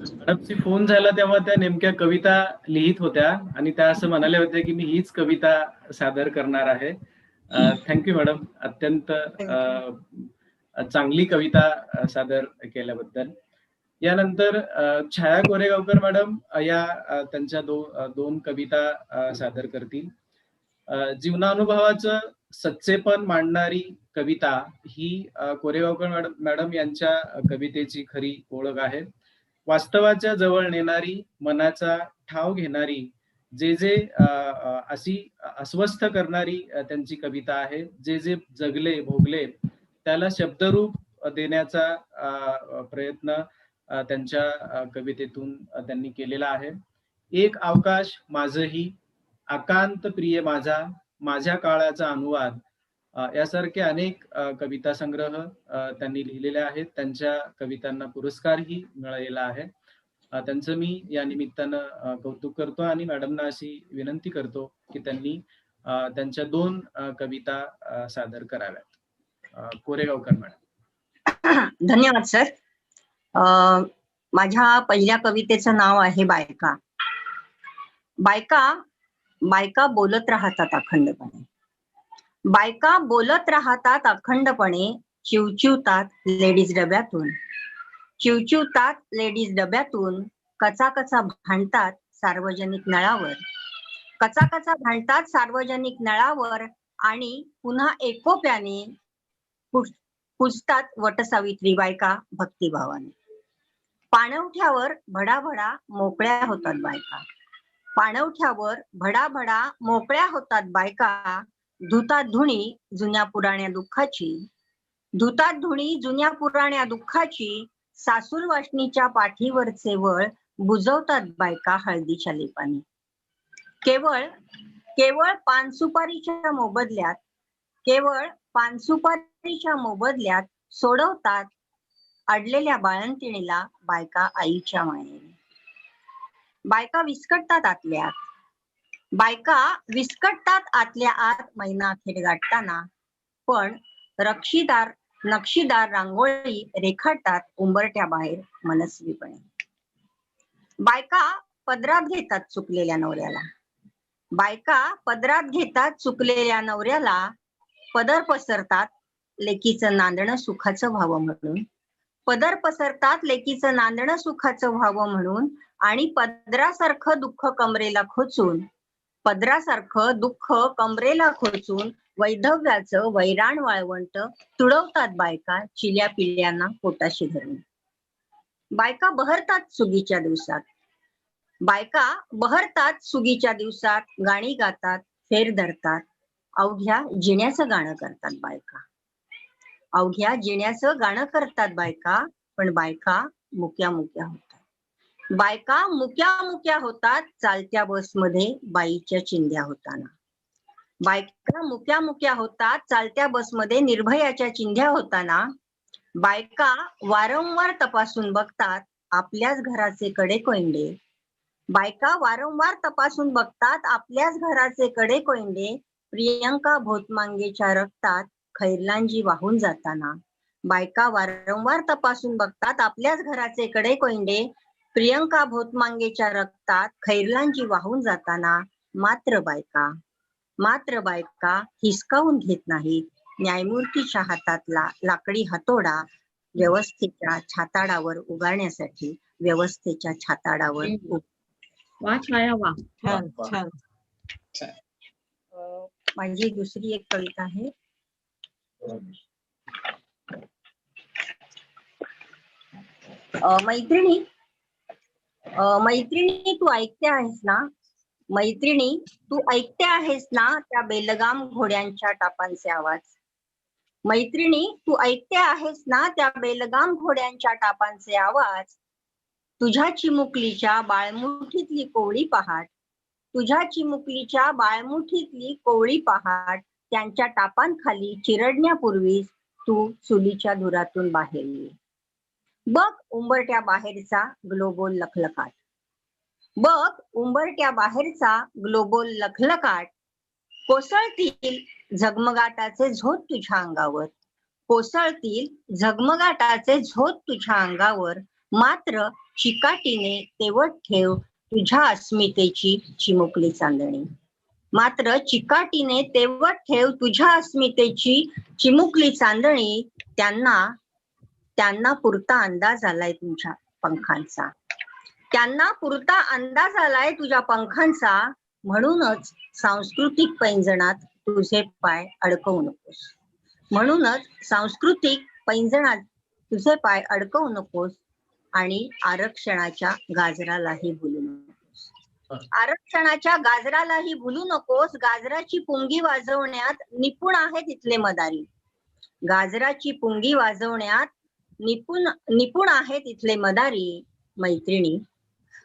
मॅडमची फोन झाला तेव्हा त्या नेमक्या कविता लिहित होत्या आणि त्या असं म्हणाल्या होत्या की मी हीच कविता सादर करणार आहे. थँक्यू मॅडम, अत्यंत चांगली कविता सादर केल्याबद्दल. यानंतर छाया कोरेगावकर मॅडम या त्यांच्या दोन कविता सादर करतील. जीवनानुभवाचं सच्चेपण मांडणारी कविता ही कोरेगावकर मॅडम यांच्या कवितेची खरी ओळख आहे. वास्तवाच्या जवळ नेणारी, मनाचा ठाव घेणारी, जे अशी अस्वस्थ करणारी त्यांची कविता आहे. जे जगले भोगले त्याला शब्दरूप देण्याचा प्रयत्न त्यांच्या कवितेतून त्यांनी केलेला आहे. एक अवकाश माझही, आकांत प्रिय माझा, माझ्या काळाचा अनुवाद यासारखे अनेक कविता संग्रह त्यांनी लिहिलेले आहेत. त्यांच्या कवितांना पुरस्कारही मिळालेला आहे. त्यांचं मी या निमित्तानं कौतुक करतो आणि मॅडमना अशी विनंती करतो की त्यांनी त्यांच्या 2 कविता सादर कराव्यात. कोरेगावकर मॅडम. धन्यवाद सर. माझ्या पहिल्या कवितेचं नाव आहे बायका. बायका बोलत राहतात अखंडपणे. बायका बोलत राहतात अखंडपणे. चिवचिवतात लेडीज डब्यातून. चिवचिवतात लेडीज डब्यातून. कचाकचा भांडतात सार्वजनिक नळावर. कचाकचा भांडतात सार्वजनिक नळावर आणि पुन्हा एकोप्याने पुजतात वटसावित्री बायका भक्तिभावाने. पाणवठ्यावर भडाभडा मोकळ्या होतात बायका. पाणवठ्यावर भडाभडा मोकळ्या होतात बायका. धुतात धुणी जुन्या पुराण्या दुःखाची. धुतात धुणी जुन्या पुराण्या दुःखाची. सासूर वासनीच्या पाठीवरचे वळ बुजवतात बायका हळदीच्या लेपाने. केवळ पानसुपारीच्या मोबदल्यात, केवळ पानसुपारीच्या मोबदल्यात सोडवतात अडलेल्या बाळंतिणीला बायका आईच्या मायेने. बायका विस्कटतात आतल्या आत. बायका विस्कटतात आतल्या आत महिना अखेर गाठताना. पण नक्षीदार रांगोळी रेखाटतात उंबरट्या बाहेर मनस्वीपणे. बायका पदरात घेतात चुकलेल्या नवऱ्याला. बायका पदरात घेतात चुकलेल्या नवऱ्याला. पदर पसरतात लेकीचं नांदणं सुखाचं व्हावं म्हणून. पदर पसरतात लेकीचं नांदणं सुखाचं व्हावं म्हणून. आणि पदरासारखं दुःख कमरेला खोचून, पदरासारखं दुःख कमरेला खोचून वैधव्याचं वैराण वाळवंट तुडवतात बायका चिल्या पिल्यांना पोटाशी धरून. बायका बहरतात सुगीच्या दिवसात. बायका बहरतात सुगीच्या दिवसात. गाणी गातात, फेर धरतात. अवघ्या जिण्याचं गाणं करतात बायका. अवघ्या जिण्याचं गाणं करतात बायका. पण बायका मुक्या मुक्या होतात. बायका मुक्या मुक्या होतात चालत्या बसमध्ये बाईच्या चिंध्या होताना. बायका मुक्या मुक्या होतात चालत्या बसमध्ये निर्भयाच्या चिंध्या होताना. बायका वारंवार तपासून बघतात आपल्याच घराचे कडे कोंडे. बायका वारंवार तपासून बघतात आपल्याच घराचे कडे कोंडे. प्रियंका भोतमांगेच्या रक्तात खैरलांजी वाहून जाताना. बायका वारंवार तपासून बघतात आपल्याच घराचे कडे कोंडे. प्रियंका भोतमांगेच्या रक्तात खैरलांजी वाहून जाताना. मात्र बायका हिसकावून घेत नाहीत न्यायमूर्तीच्या हातातला लाकडी हातोडा व्यवस्थेच्या छाताडावर उगारण्यासाठी. व्यवस्थेच्या छाताडावर. वा छाया वा. छान छान. माझी दुसरी एक कविता आहे. मैत्रिणी तू ऐकते आहेस ना. मैत्रिणी तू ऐकते आहेस ना त्या बेलगाम घोड्यांच्या टापांचे आवाज. मैत्रिणी तू ऐकते आहेस ना त्या बेलगाम घोड्यांच्या टापांचे आवाज. तुझ्या चिमुकलीच्या बाळमुठीतली कोवळी पहाट. तुझ्या चिमुकलीच्या बाळमुठीतली कोवळी पहाट. त्यांच्या टापांखाली चिरडण्यापूर्वी तू चुलीच्या धुरातून बाहेर ये. बघ उंबरट्या बाहेरचा ग्लोबल लखलखाट. बघ उंबरट्या बाहेरचा ग्लोबल लखलखाट. कोसळतील झगमगाटाचे झोत तुझ्या अंगावर. कोसळतील झगमगाटाचे झोत तुझ्या अंगावर. मात्र चिकाटीने तेवत ठेव तुझ्या अस्मितेची चिमुकली चांदणी. मात्र चिकाटीने तेवत ठेव तुझ्या अस्मितेची चिमुकली चांदणी. त्यांना पुरता अंदाज आलाय तुझ्या पंखांचा. त्यांना पुरता अंदाज आलाय तुझ्या पंखांचा. म्हणूनच सांस्कृतिक पैंजणात तुझे पाय अडकवू नकोस. म्हणूनच सांस्कृतिक पैंजणात तुझे पाय अडकवू नकोस आणि आरक्षणाच्या गाजरालाही भुलू नकोस. आरक्षणाच्या गाजरालाही भुलू नकोस. गाजराची पुंगी वाजवण्यात निपुण आहेत इथले मदारी. गाजराची पुंगी वाजवण्यात निपुण आहेत इथले मदारी.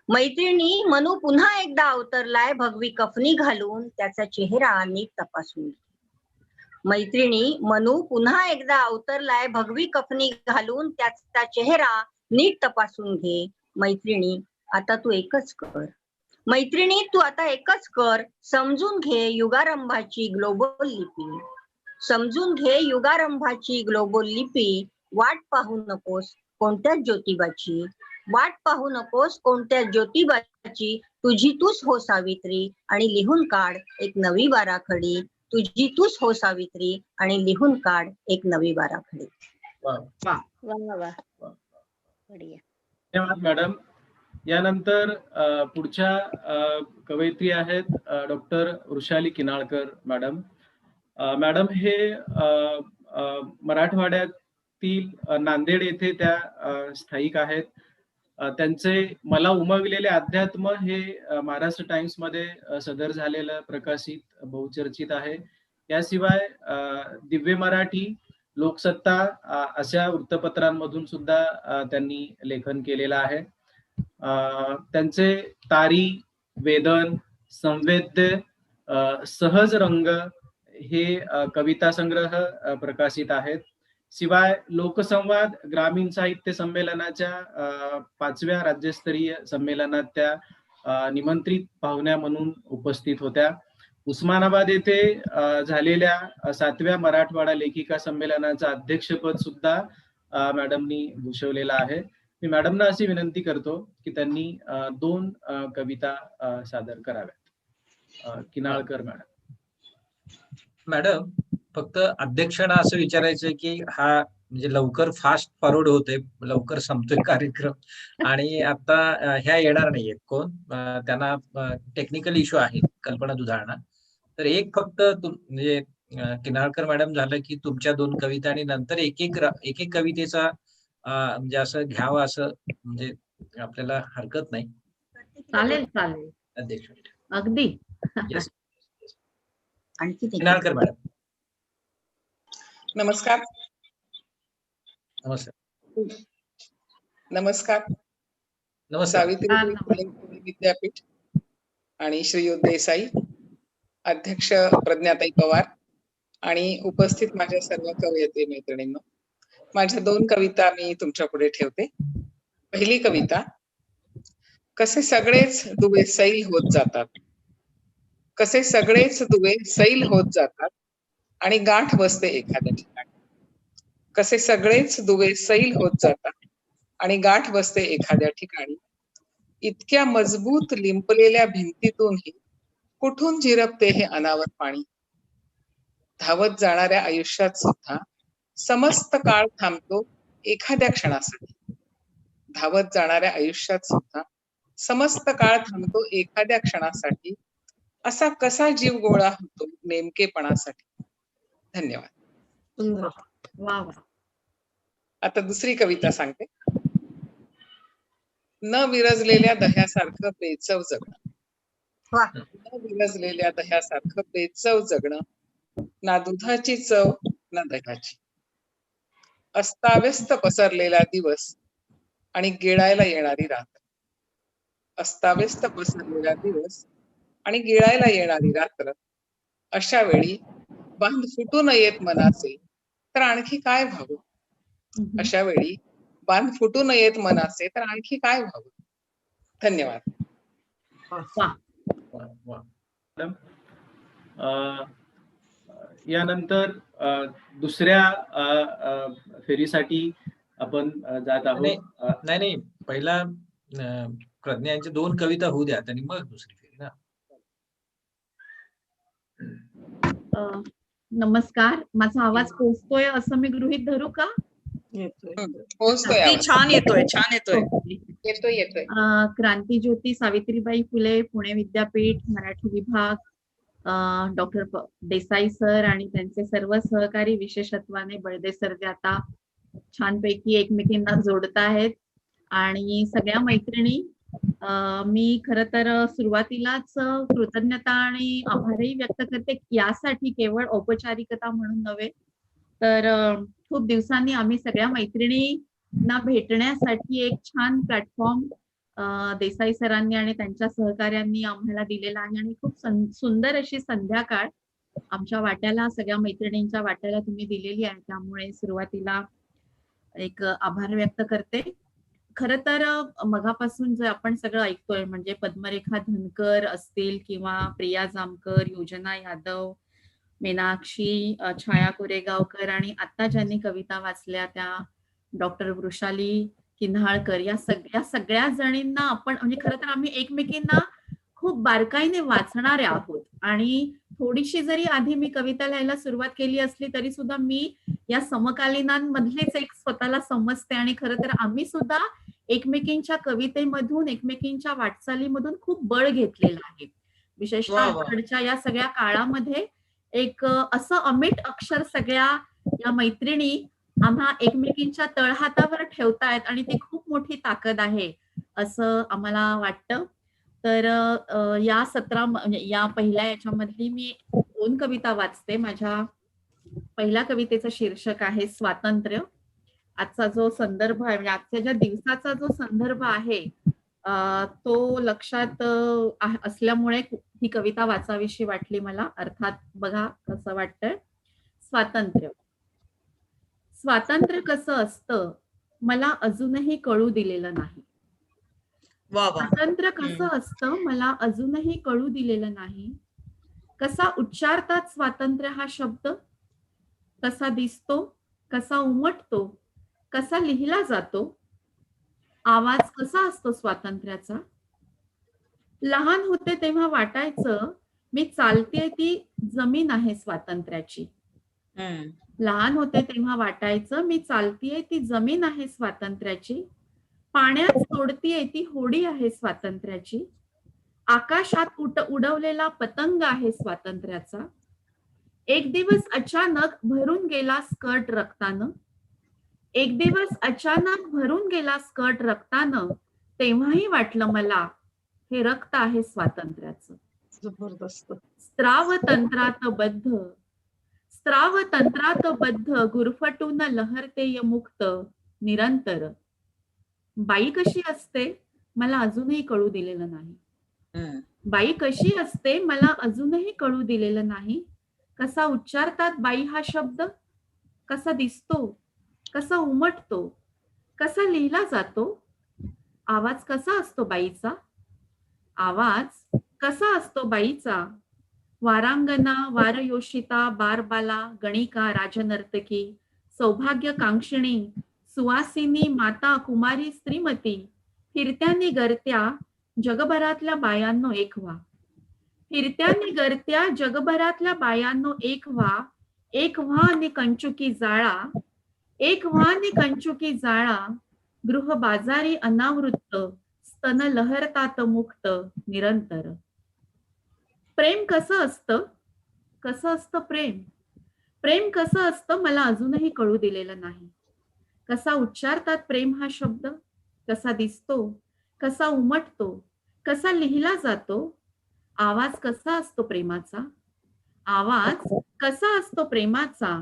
मैत्रिणी मनू पुन्हा एकदा अवतरलाय भगवी कफनी घालून त्याचा चेहरा नीट तपासून घे. मैत्रिणी मनू पुन्हा एकदा अवतरलाय भगवी कफनी घालून त्याचा चेहरा नीट तपासून घे. मैत्रिणी आता तू एकच कर. मैत्रिणी तू आता एकच कर. समजून घे युगारंभाची ग्लोबल लिपी. समजून घे युगारंभाची ग्लोबल लिपी. वाट पाहू नकोस कोणत्याच ज्योतिबाची. वाट पाहू नकोस कोणत्या ज्योतिबाची. तुझी तूच हो सावित्री आणि लिहून काढ एक नवी बाराखडी. तुझी तूच हो सावित्री आणि लिहून काढ एक नवी बाराखडी. वा वा बढिया. धन्यवाद मॅडम. यानंतर पुढच्या कवयित्री आहेत डॉक्टर वृषाली किनाळकर मॅडम. मॅडम हे मराठवाड्यातील नांदेड येथे त्या स्थायिक आहेत. त्यांचे मला उमगलेले अध्यात्म हे महाराष्ट्र टाइम्स मध्ये सदर झालेलं प्रकाशित बहुचर्चित आहे. याशिवाय दिव्य मराठी, लोकसत्ता अशा वृत्तपत्रांमधून सुद्धा त्यांनी लेखन केलेलं आहे. त्यांचे तारी, वेदन, संवेद्य, सहज रंग हे कविता संग्रह प्रकाशित आहेत. शिवाय लोकसंवाद ग्रामीण साहित्य संमेलनाच्या 5व्या राज्यस्तरीय संमेलनात त्या निमंत्रित पाहुण्या म्हणून उपस्थित होत्या. उस्मानाबाद येथे झालेल्या 7व्या मराठवाडा लेखिका संमेलनाचं अध्यक्षपद सुद्धा मॅडमनी भूषवलेलं आहे. मी मॅडमना अशी विनंती करतो की त्यांनी 2 कविता सादर कराव्यात. किनाळकर मॅडम. मॅडम फक्त अध्यक्षांना असं विचारायचं की हा म्हणजे लवकर फास्ट फॉरवर्ड होतोय, लवकर संपतोय कार्यक्रम आणि आता ह्या येणार नाहीयेत कोण, त्यांना टेक्निकल इश्यू आहे कल्पना दुधाळना. तर एक फक्त म्हणजे किनाळकर मॅडम झालं की तुमच्या 2 कविता आणि नंतर एक एक कवितेचा म्हणजे असं घ्यावं असं म्हणजे आपल्याला हरकत नाही. चालेल चालेल अध्यक्ष अगदी. आणखी किनाळकर मॅडम. नमस्कार. नमस्कार. नमस्कार. नमस्कार. सावित्रीबाई फुले पुणे विद्यापीठ आणि श्रीयुत देसाई, अध्यक्ष प्रज्ञाताई पवार आणि उपस्थित माझ्या सर्व कवयित्री मैत्रिणींनो, माझ्या 2 कविता मी तुमच्या पुढे ठेवते. पहिली कविता. कसे सगळेच दुवे सैल होत जातात. कसे सगळेच दुवे सैल होत जातात आणि गाठ बसते एखाद्या ठिकाणी. कसे सगळेच दुवे सैल होत जातात आणि गाठ बसते एखाद्या ठिकाणी. इतक्या मजबूत लिंपलेल्या भिंतीतूनही कुठून झिरपते हे अनावर पाणी. धावत जाणाऱ्या आयुष्यात सुद्धा समस्त काळ थांबतो एखाद्या क्षणासाठी. धावत जाणाऱ्या आयुष्यात सुद्धा समस्त काळ थांबतो एखाद्या क्षणासाठी. असा कसा जीव गोळा होतो नेमकेपणासाठी. धन्यवाद. सुंदर. वा वा. आता दुसरी कविता सांगते. न विरजलेल्या दह्यासारखं बेचव जगणं. न विरजलेल्या दह्यासारखं बेचव जगणं. ना दुधाची चव ना दह्याची. अस्ताव्यस्त पसरलेला दिवस आणि गिळायला येणारी रात्र. अस्ताव्यस्त पसरलेला दिवस आणि गिळायला येणारी रात्र. अशा वेळी बांध फुटू नयेत मनाचे तर आणखी काय व्हावं. अशा वेळी बांध फुटू नयेत मनाचे तर आणखी काय व्हावं. धन्यवाद. मॅडम यानंतर दुसऱ्या फेरीसाठी आपण जात आहोत. नाही पहिला प्रज्ञा यांच्या 2 कविता होऊ द्या आणि मग दुसरी फेरी ना. नमस्कार, माझा आवाज पोहोचतोय असं मी गृहीत धरू का? येतोय. पोहोचतोय अगदी आवाज. छान येतोय, छान येतोय. ओके. येतोय येतोय. क्रांतीज्योती सावित्रीबाई फुले पुणे विद्यापीठ मराठी विभाग, डॉक्टर देसाई सर आणि त्यांचे सर्व सहकारी, विशेषत्वाने बळदे सर जे आता छानपैकी एकमेकींना जोडताहेत, आणि सगळ्या मैत्रिणी, मी खर तर सुरुवातीलाच कृतज्ञता आणि आभारही व्यक्त करते, यासाठी केवळ औपचारिकता म्हणून नव्हे, तर खूप दिवसांनी आम्ही सगळ्या मैत्रिणींना भेटण्यासाठी एक छान प्लॅटफॉर्म देसाई सरांनी आणि त्यांच्या सहकार्यांनी आम्हाला दिलेला आहे, आणि खूप सुंदर अशी संध्याकाळ आमच्या वाट्याला, सगळ्या मैत्रिणींच्या वाट्याला तुम्ही दिलेली आहे. त्यामुळे सुरुवातीला एक आभार व्यक्त करते. खर तर मगापासून जे आपण सगळं ऐकतोय, म्हणजे पद्मरेखा धनकर असतील किंवा प्रिया जामकर, योजना यादव, मीनाक्षी, छाया कोरेगावकर, आणि आता ज्यांनी कविता वाचल्या त्या डॉक्टर वृषाली किन्हाळकर, या सगळ्या जणींना आपण, म्हणजे खरं तर आम्ही एकमेकींना खूप बारकाईने वाचणारे आहोत, आणि थोडीशी जरी आधी मी कविता लिहायला सुरुवात केली असली तरी सुद्धा मी या समकालीनांमधलेच एक स्वतःला समजते, आणि खरं तर आम्ही सुद्धा एकमेकींच्या कवितेमधून, एकमेकींच्या वाटचालीमधून खूप बळ घेतलेलं आहे. विशेषतः अलीकडच्या या सगळ्या काळामध्ये एक असं अमिट अक्षर सगळ्या या मैत्रिणी आम्हा एकमेकींच्या तळहातावर ठेवतायत, आणि ती खूप मोठी ताकद आहे असं आम्हाला वाटतं. तर या म्हणजे या पहिल्या याच्यामधली मी 2 कविता वाचते. माझ्या पहिल्या कवितेचं शीर्षक आहे स्वातंत्र्य. आजचा जो संदर्भ आहे, म्हणजे आजच्या ज्या दिवसाचा जो संदर्भ आहे, तो लक्षात असल्यामुळे ही कविता वाचावीशी वाटली मला. अर्थात बघा कसं वाटतंय. स्वातंत्र्य. स्वातंत्र्य कसं असतं मला अजूनही कळू दिलेलं नाही. स्वातंत्र्य कसं असतं मला अजूनही कळू दिलेलं नाही. कसा उच्चारतात स्वातंत्र्य हा शब्द, कसा दिसतो, कसा उमटतो, कसा लिहिला जातो, आवाज कसा असतो स्वातंत्र्याचा. लहान होते तेव्हा वाटायचं मी चालतेय ती जमीन आहे स्वातंत्र्याची. लहान होते तेव्हा वाटायचं मी चालतीये ती जमीन आहे स्वातंत्र्याची. पाण्यात सोडतीये ती होडी आहे स्वातंत्र्याची. आकाशात उडवलेला पतंग आहे स्वातंत्र्याचा. एक दिवस अचानक भरून गेला स्कर्ट रक्तानं. एक दिवस अचानक भरून गेला स्कर्ट रक्तानं. तेव्हाही वाटलं मला हे रक्त आहे स्वातंत्र्याचं. जबरदस्त. स्त्राव तंत्रात बद्ध गुरफटून लहरतेय मुक्त निरंतर. बाई कशी असते मला अजूनही कळू दिलेलं नाही. बाई कशी असते मला अजूनही कळू दिलेलं नाही. कसा उच्चारतात बाई हा शब्द, कसा दिसतो, कसा उमटतो, कसा लिहिला जातो, आवाज कसा असतो बाईचा. आवाज कसा असतो बाईचा. वारांगना, वारयोषिता, बारबाला, गणिका, राजनर्तकी, सौभाग्यकांक्षिणी, सुवासिनी, माता, कुमारी, श्रीमती, फिरत्यानी गरत्या जगभरातल्या बायांनो एक व्हा. फिरत्यानी गरत्या जगभरातल्या बायांनो एक व्हा. एक व्हा आणि कंचुकी जाळा. एक व्हा आणि कंचुकी जाळा. गृह बाजारी अनावृत्त स्तन लहरतात मुक्त निरंतर. प्रेम कसं असतं, कसं असतं प्रेम. प्रेम कसं असतं मला अजूनही कळू दिलेलं नाही. कसा उच्चारतात प्रेम हा शब्द, कसा दिसतो, कसा उमटतो, कसा लिहिला जातो, आवाज कसा असतो प्रेमाचा. आवाज कसा असतो प्रेमाचा.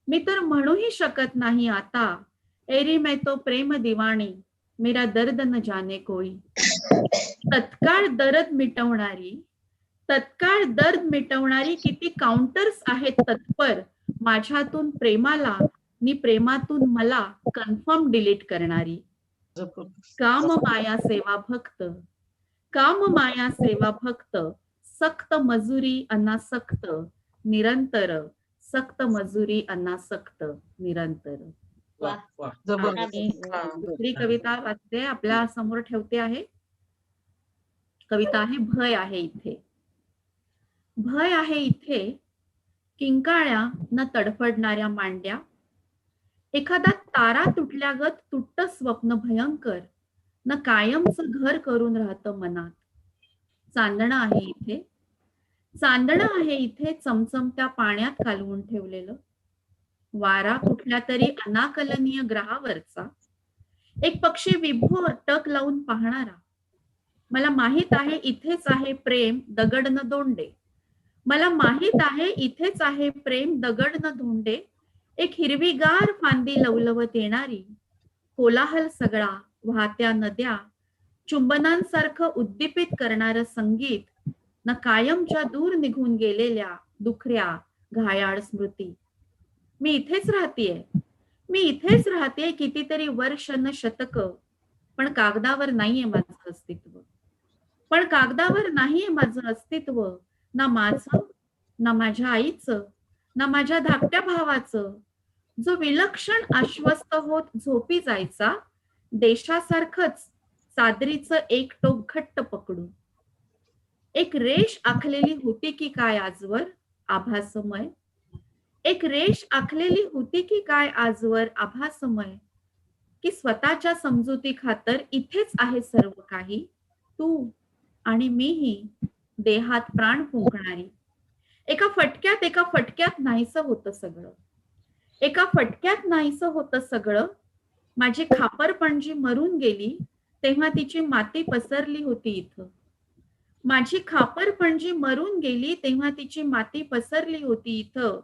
मी तर म्हणूही शकत नाही आता. एरी मैं तो प्रेम दिवाणी, मेरा दर्द न जाने कोई. तत्काळ दर्द मिटवणारी किती काउंटर्स आहेत तत्पर माझ्यातून प्रेमाला नि प्रेमातून मला कन्फर्म डिलीट करणारी. काम माया सेवा भक्त सक्त मजुरी अनासक्त निरंतर. सक्त मजुरी अनासक्त निरंतर. दुसरी कविता वाचते, आपल्या समोर ठेवते आहे. कविता आहे भय आहे इथे. भय आहे इथे किंकाळ्या न तडफडणाऱ्या मांड्या, एखादा तारा तुटल्यागत तुट्ट स्वप्न भयंकर न कायमचं घर करून राहतं मनात. चांदणं आहे इथे, चांदणं आहे इथे चमचमत्या पाण्यात कालवून ठेवलेलं. वारा कुठल्या तरी अनाकलनीय ग्रहावरचा, एक पक्षी विभोर टक लावून पाहणारा. मला माहित आहे इथेच आहे प्रेम दगड न दोंडे, मला माहित आहे इथेच आहे प्रेम दगड न धोंडे. एक हिरवीगार फांदी लवलवत येणारी, कोलाहल सगळा, वाहत्या नद्या, चुंबनांसारखं उद्दीपित करणारं संगीत न कायमच्या दूर निघून गेलेल्या दुखऱ्या घायाळ स्मृती. मी इथेच राहतेय, मी इथेच राहतेय कितीतरी वर्ष न शतक, पण कागदावर नाहीये माझं अस्तित्व, पण कागदावर नाहीये माझं अस्तित्व. ना माझं, ना माझ्या आईचं, ना माझ्या धाकट्या भावाचं, जो विलक्षण आश्वस्त होत झोपी जायचा देशासारखंच सादरीचं एक टोक घट्ट पकडून. एक रेष आखलेली होती की काय आजवर आभासमय, एक रेष आखलेली होती की काय आजवर आभासमय, की स्वतःच्या समजुती खातर इथेच आहे सर्व काही, तू आणि मीही देहात प्राण फुंकणारी. एका फटक्यात नाहीसं होतं सगळं, एका फटक्यात नाहीसं होतं सगळं. माझी खापरपणजी मरून गेली तेव्हा तिची माती पसरली होती इथं, माझी खापरपणजी मरून गेली तेव्हा तिची माती पसरली होती इथं.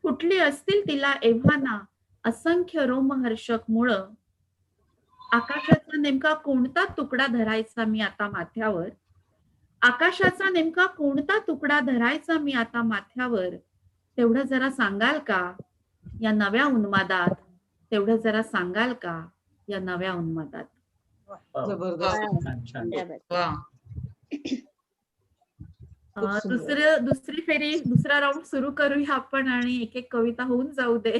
कुठली असतील तिला एव्हाना असंख्य रोमहर्षक मुळं. आकाशाचा नेमका कोणता तुकडा धरायचा मी आता माथ्यावर, आकाशाचा नेमका कोणता तुकडा धरायचा मी आता माथ्यावर. तेवढं जरा सांगाल का या नव्या उन्मादात, तेवढं जरा सांगाल का या नव्या उन्मादात. जबरदस्त. छान छान. वा. खूप सुंदर. दुसरी फेरी, दुसरा राऊंड सुरू करूया आपण आणि एक एक कविता होऊन जाऊ दे.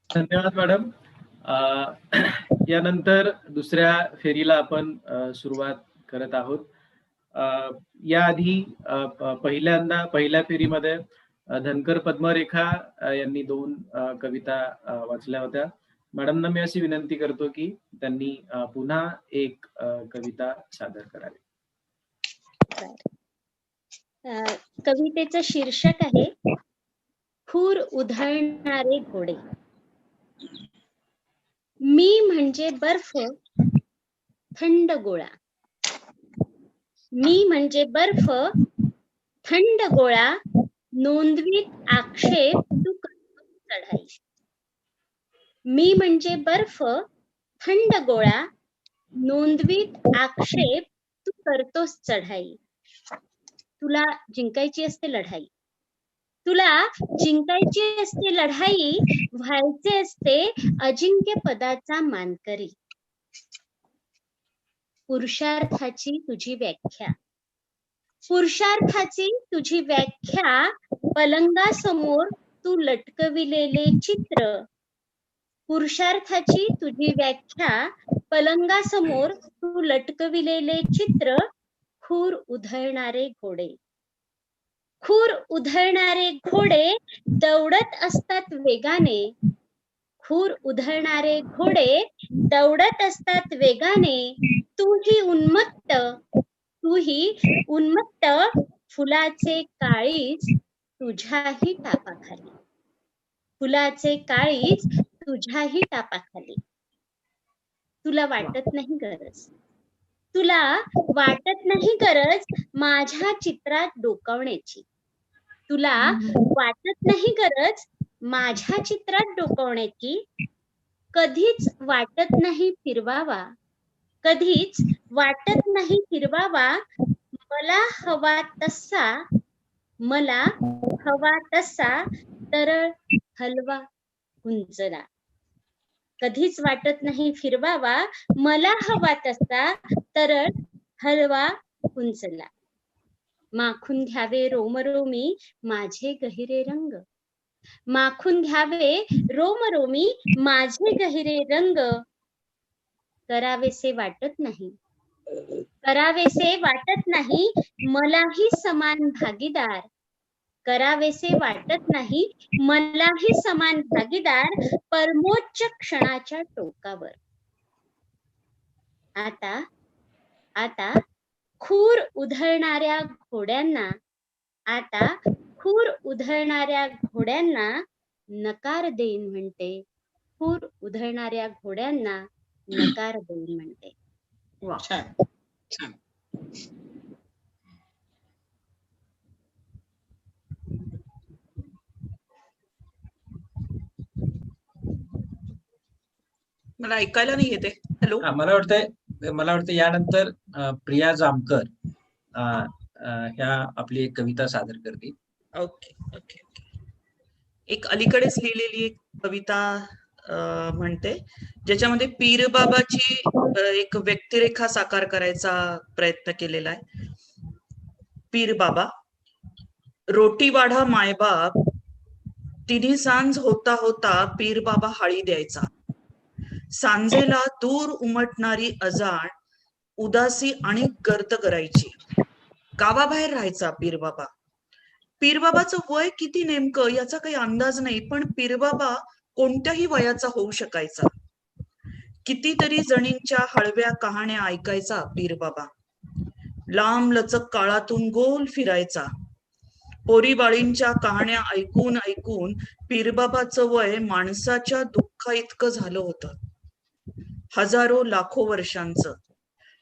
धन्यवाद मॅडम. यानंतर दुसऱ्या फेरीला आपण सुरुवात करत आहोत. याआधी पहिल्या फेरीमध्ये धनकर पद्मरेखा यांनी 2 कविता वाचल्या होत्या. मॅडमना मी अशी विनंती करतो की त्यांनी पुन्हा एक कविता सादर करावी. कवितेचं शीर्षक आहे खूर उधळणारे घोडे. मी म्हणजे बर्फ थंड गोळा, मी म्हणजे बर्फ थंड गोळा, नोंदवीत आक्षेप तू करतोस चढाई. मी म्हणजे बर्फ थंड गोळा, नोंदवीत आक्षेप तू करतोस चढाई. तुला जिंकायची असते लढाई, तुला जिंकायची असते लढाई, व्हायचे असते अजिंक्य पदाचा मानकरी. पुरुषार्थाची तुझी व्याख्या, पुरुषार्थाची तुझी व्याख्या, पलंगासमोर तू लटकविलेले चित्र. पुरुषार्थाची तुझी व्याख्या, पलंगासमोर तू लटकविलेले चित्र. खूर उधळणारे घोडे, खूर उधळणारे घोडे दौडत असतात वेगाने. खूर उधळणारे घोडे दौडत असतात वेगाने. तूही उन्मत्त, तूही उन्मत्त, फुलाचे काळीज तुझ्याही तापाखाली. फुलाचे काळीज तुझ्याही तापाखाली. तुला वाटत नाही गरज, तुला वाटत नाही गरज माझ्या चित्रात डोकावण्याची. तुला वाटत नाही गरज माझ्या चित्रात डोकावण्याची. कधीच वाटत नाही फिरवावा, कधीच वाटत नाही फिरवावा, मला हवा तसा, मला हवा तसा तरळ हलवा गुंजला. कधीच वाटत नाही फिरवावा, मला हवा तसा तरळ हलवा गुंजला. माखून घ्यावे रोमरोमी माझे गहिरे रंग, माखून घ्यावे रोमरोमी माझे गहिरे रंग. करावेसे वाटत नाही, करावेसे वाटत नाही मलाही समान भागीदार. करावेसे वाटत नाही मलाही समान भागीदार परमोच्च क्षणाच्या टोकावर. आता खूर उधळणाऱ्या घोड्यांना नकार देईन म्हणते. खूर उधळणाऱ्या घोड्यांना नकार देईन म्हणते. वा. छान छान. मला ऐकायला नाही येते. हॅलो. मला वाटतं यानंतर प्रिया जामकर ह्या आपली एक कविता सादर करतील. Okay okay okay. एक अलीकडेच लिहिलेली एक कविता म्हणते, ज्याच्यामध्ये पीरबाबाची एक व्यक्तिरेखा साकार करायचा प्रयत्न केलेला आहे. पीरबाबा. रोटीवाडा मायबाप, तिन्ही सांज होता होता पीरबाबा हाळी द्यायचा. सांजेला दूर उमटणारी अजाण, उदासी आणि गर्द करायची. गावाबाहेर राहायचा पीरबाबा. पीरबाबाचं वय किती नेमकं याचा काही अंदाज नाही, पण पीरबाबा कोणत्याही वयाचा होऊ शकायचा. कितीतरी जणींच्या हळव्या कहाण्या ऐकायचा पीरबाबा. लांब लचक काळातून गोल फिरायचा. पोरीबाळींच्या कहाण्या ऐकून ऐकून पीरबाबाचं वय माणसाच्या दुःखा इतकं झालं होतं, हजारो लाखो वर्षांचं.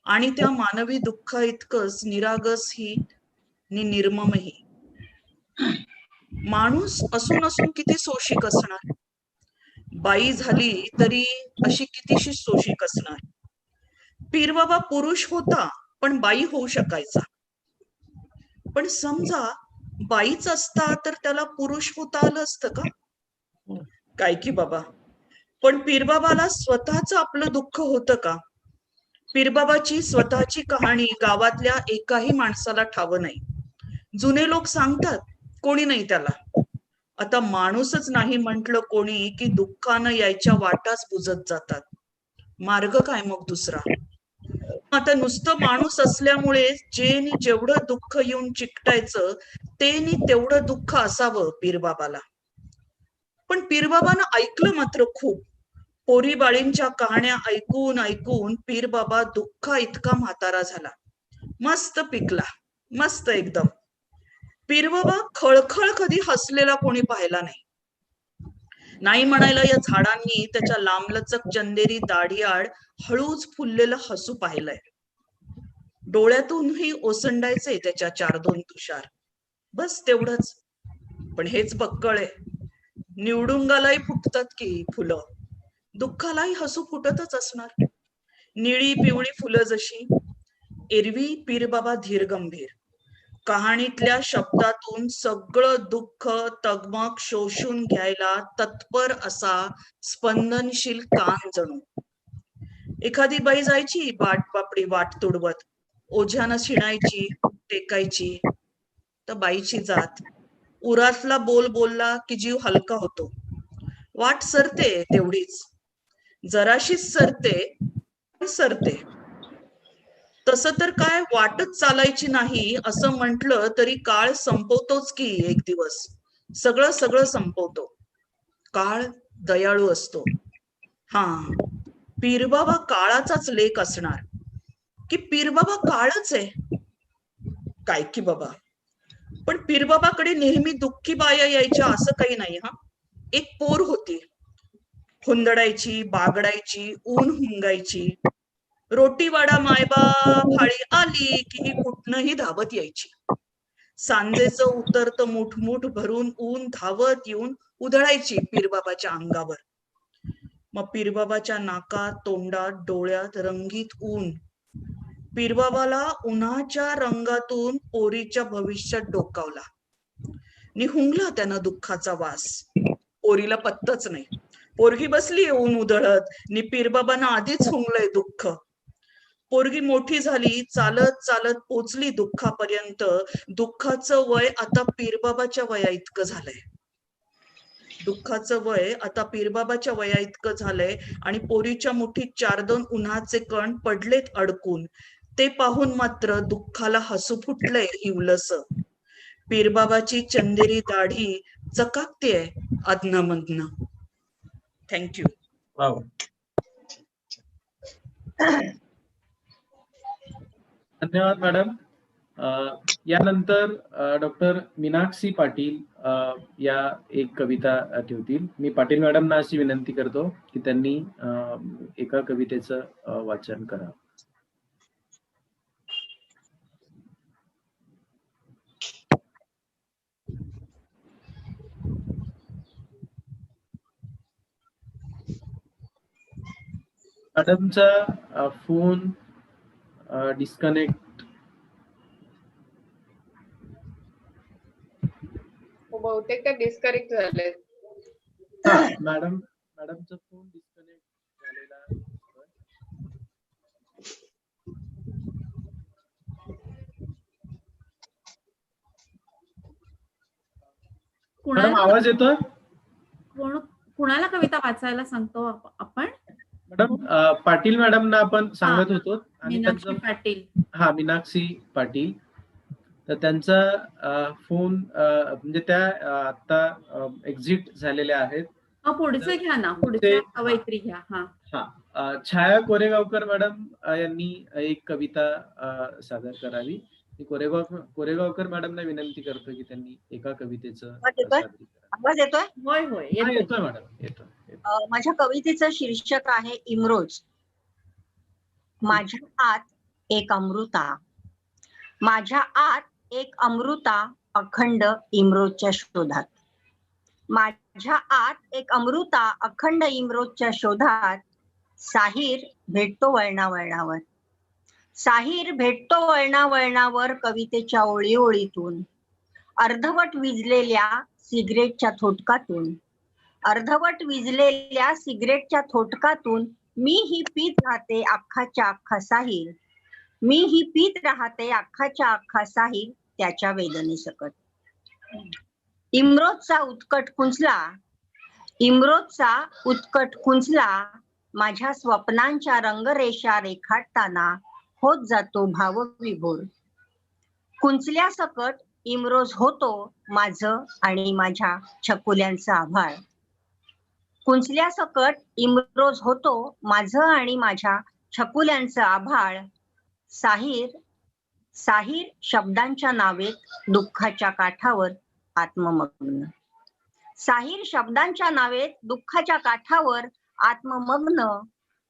आणि त्या मानवी दुःखा इतकंच निरागसही नि निर्ममही. माणूस असून असून किती सोशिक असणार. बाई झाली तरी अशी कितीशी सोशिक असणार. पीरबाबा पुरुष होता पण बाई होऊ शकायचा. पण समजा बाईच असता तर त्याला पुरुष होता आलं असतं का? काय की बाबा. पण पीरबाबाला स्वतःच आपलं दुःख होतं का? पीरबाबाची स्वतःची कहाणी गावातल्या एकाही माणसाला ठावं नाही. जुने लोक सांगतात, कोणी नाही त्याला. आता माणूसच नाही म्हटलं कोणी की दुःखानं यायच्या वाटाच बुजत जातात. मार्ग काय मग दुसरा? आता नुसतं माणूस असल्यामुळे जे जेवढं दुःख येऊन चिकटायचं ते तेवढं दुःख असावं पीरबाबाला. पण पीरबाबानं ऐकलं मात्र खूप. पोरीबाळींच्या कहाण्या ऐकून ऐकून पीरबाबा दुःखा इतका म्हातारा झाला. मस्त पिकला, मस्त एकदम. पीरबाबा खळखळ कधी हसलेला कोणी पाहिला नाही. नाही म्हणायला या झाडांनी त्याच्या लांबलचक चंदेरी दाढीआड हळूच फुललेलं हसू पाहिलंय. डोळ्यातूनही ओसंडायचे त्याच्या 4-2 तुषार. बस तेवढंच. पण हेच बक्कळ आहे, निवडुंगालाही फुटतात की फुलं, दुःखालाही हसू फुटतच असणार. निळी पिवळी फुलं जशी. एरवी पीरबाबा धीर गंभीर. कहाणीतल्या शब्दातून सगळं दुःख तगमग शोषून घ्यायला तत्पर असा स्पंदनशील कान जणू. एखादी बाई जायची बाटपापडी वाट तुडवत, ओझ्यानं शिणायची, टेकायची. तर बाईची जात. उरातला बोल बोलला की जीव हलका होतो. वाट सरते तेवढीच, जराशीच सरते. तसं तर काय वाटच चालायची नाही असं म्हटलं तरी काळ संपवतोच की एक दिवस. सगळं संपवतो. काळ दयाळू असतो. हा, पीरबाबा काळाचाच लेक असणार की पीरबाबा काळच आहे? काय की बाबा. पण पीरबाबाकडे नेहमी दुःखी बाया यायच्या असं काही नाही. हा, एक पोर होती, हुंदडायची, बागडायची, ऊन हुंगायची. रोटीवाडा मायबाप हाळी आली की ही कुठनही धावत यायची. सांजेचं उतरत मुठमुठ भरून ऊन धावत येऊन उधळायची पीरबाबाच्या अंगावर. मग पीरबाबाच्या नाकात, तोंडात, डोळ्यात रंगीत ऊन. पीरबाबाला उन्हाच्या रंगातून पोरीच्या भविष्यात डोकावला. निहुंगला त्यानं दुःखाचा वास. पोरीला पत्ताच नाही. पोरगी बसली ऊन उधळत, नि पीरबाबांना आधीच हुंगलंय दुःख. पोरगी मोठी झाली, चालत चालत पोचली दुःखापर्यंत. दुःखाचं वय आता पीरबाबाच्या वया इतकं झालंय. दुःखाचं वय आता पीरबाबाच्या वया इतकं झालंय आणि पोरीच्या मुठीत 4-2 उन्हाचे कण पडलेत अडकून. ते पाहून मात्र दुःखाला हसू फुटलंय हिवलस. पीरबाबाची चंदेरी दाढी चकाकतेय अधनमधन. थँक्यू. वाव. धन्यवाद मॅडम. यानंतर डॉक्टर मीनाक्षी पाटील या एक कविता ठेवतील. मी पाटील मॅडमना अशी विनंती करतो की त्यांनी एका कवितेचं वाचन करा. मॅडमचा फोन डिस्कनेक्ट. बहुतेक त्या डिस्कनेक्ट झाले. मॅडमचा फोन डिस्कनेक्ट झालेला दिसतोय. मॅडम आवाज येतोय? कुणाला कविता वाचायला सांगतो आपण? मॅडम पाटील मॅडमना आपण सांगत होतो आणि मीनाक्षी पाटील. हा, मीनाक्षी पाटील. तर त्यांचा फोन म्हणजे त्या आता एक्झिट झालेल्या आहेत. पुढचे घ्या ना, पुढच्या कवयित्री घ्या. हा, छाया कोरेगावकर मॅडम यांनी एक कविता सादर करावी. कोरेगावकर मॅडमना विनंती करतो की त्यांनी एका कवितेचं आवाज येतोय? होय होय येतोय मॅडम, येतोय. माझ्या कवितेचं शीर्षक आहे इमरोज. माझ्या आत एक अमृता, माझ्या आत एक अमृता अखंड इमरोजच्या शोधात. माझ्या आत एक अमृता अखंड इमरोजच्या शोधात. साहिर भेटतो वळणावळणावर, साहिर भेटतो वळणावळणावर कवितेच्या ओळी ओळीतून. अर्धवट विजलेल्या सिगरेटच्या थोटकातून, अर्धवट विजलेल्या सिगरेटच्या थोटकातून मी ही पीत राहते अख्खाच्या अख्खा साहिर, मी ही पीत राहते अख्खाच्या अख्खा साहिर त्याच्या वेदनेसकट. इमरोजचा उत्कट कुंचला, इमरोजचा उत्कट कुंचला माझ्या स्वप्नांच्या रंगरेषा रेखाटताना होत जातो भावविभोर. कुंचल्यासकट इमरोज होतो माझं आणि माझ्या छकुल्यांचं आभाळ. कुंचल्यासकट इमरोज होतो माझं आणि माझ्या छकुल्यांचं आभाळ. साहिर, साहिर शब्दांच्या नावेत दुःखाच्या काठावर आत्ममग्न, साहिर शब्दांच्या नावेत दुःखाच्या काठावर आत्ममग्न.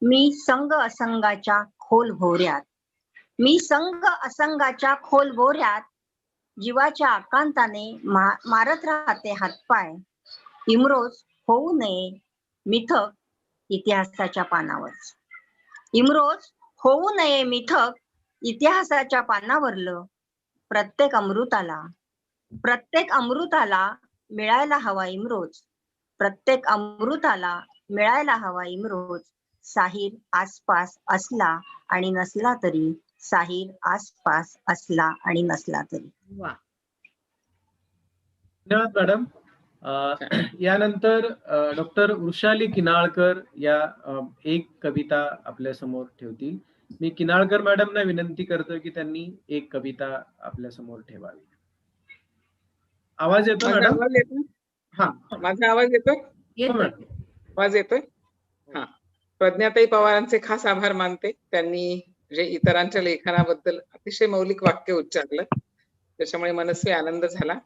मी संग असंगाच्या खोल भोवऱ्यात, मी संग असंगाच्या खोल भोवऱ्यात जीवाच्या आकांताने मारत राहते हातपाय. इमरोज होऊ नये मिथक इतिहासाच्या पानावर, इमरोज होऊ नये मिथक इतिहासाच्या पानावरलं. प्रत्येक अमृताला, प्रत्येक अमृताला मिळायला हवा इमरोज, प्रत्येक अमृताला मिळायला हवा इमरोज. साहिर आसपास असला आणि नसला तरी, साहिर आसपास असला आणि नसला तरी. धन्यवाद मॅडम. यानंतर डॉक्टर वृषाली किनाळकर या एक कविता आपल्या समोर ठेवतील. मी किनाळकर मॅडमना विनंती करतो की त्यांनी एक कविता आपल्या समोर ठेवावी. आवाज येतो मॅडम? हा, माझा आवाज येतोय? आवाज येतोय? हा. प्रज्ञाताई पवारांचे खास आभार मानते. त्यांनी जे इतरांच्या लेखनाबद्दल अतिशय मौलिक वाक्य उच्चारलं, त्याच्यामुळे मनस्वी आनंद झाला.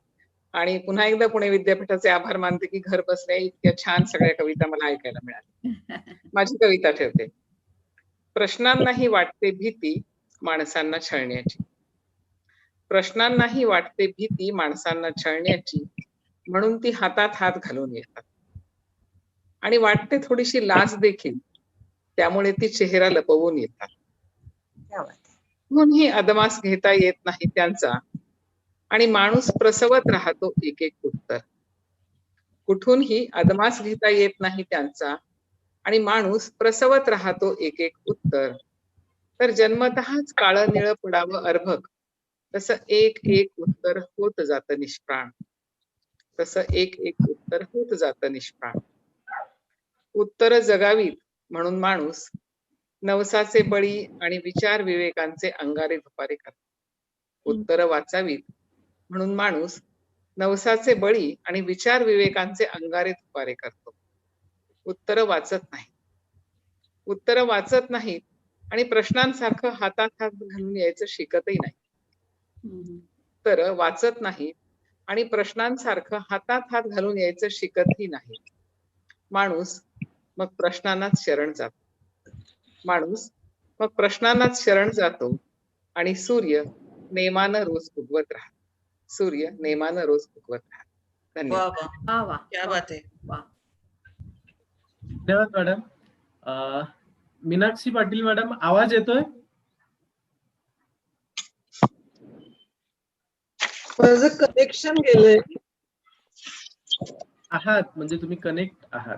आणि पुन्हा एकदा पुणे विद्यापीठाचे आभार मानते की घर बसल्या इतक्या छान सगळ्या कविता मला ऐकायला मिळाल्या. माझी कविता ठेवते. प्रश्नांनाही वाटते भीती माणसांना छळण्याची, प्रश्नांनाही वाटते भीती माणसांना छळण्याची, म्हणून ती हातात हात घालून येतात. आणि वाटते थोडीशी लाज देखील, त्यामुळे ती चेहरा लपवून येतात. कुठूनही अदमास घेता येत नाही त्यांचा, आणि माणूस प्रसवत राहतो एक एक उत्तर. कुठूनही अदमास घेता येत नाही त्यांचा, आणि माणूस प्रसवत राहतो एक एक उत्तर. तर जन्मतःच काळं निळं पडावं अर्भक, तसं एक एक उत्तर होत जातं निष्प्राण, तसं एक एक उत्तर होत जातं निष्प्राण. उत्तर जगावीत म्हणून माणूस नवसाचे बळी आणि विचार विवेकांचे अंगारे धुपारे करतो. उत्तर वाचावीत म्हणून माणूस नवसाचे बळी आणि विचार विवेकांचे अंगारे धुपारे करतो. उत्तर वाचत नाही. उत्तर वाचत नाहीत आणि प्रश्नांसारखं हातात हात घालून यायचं शिकतही नाही. तर वाचत नाहीत आणि प्रश्नांसारखं हातात हात घालून यायचं शिकतही नाही. माणूस मग प्रश्नांनाच शरण जातो. माणूस मग प्रश्नांनाच शरण जातो आणि सूर्य नेमानं रोज उगवत राहतो. सूर्य नेमानं रोज उगवत राहतो. धन्यवाद. वा वा, वा वा क्या बात आहे. वा. धन्यवाद मॅडम. मीनाक्षी पाटील मॅडम, आवाज येतोय? माझं कनेक्शन गेलंय. आहात म्हणजे तुम्ही कनेक्ट आहात.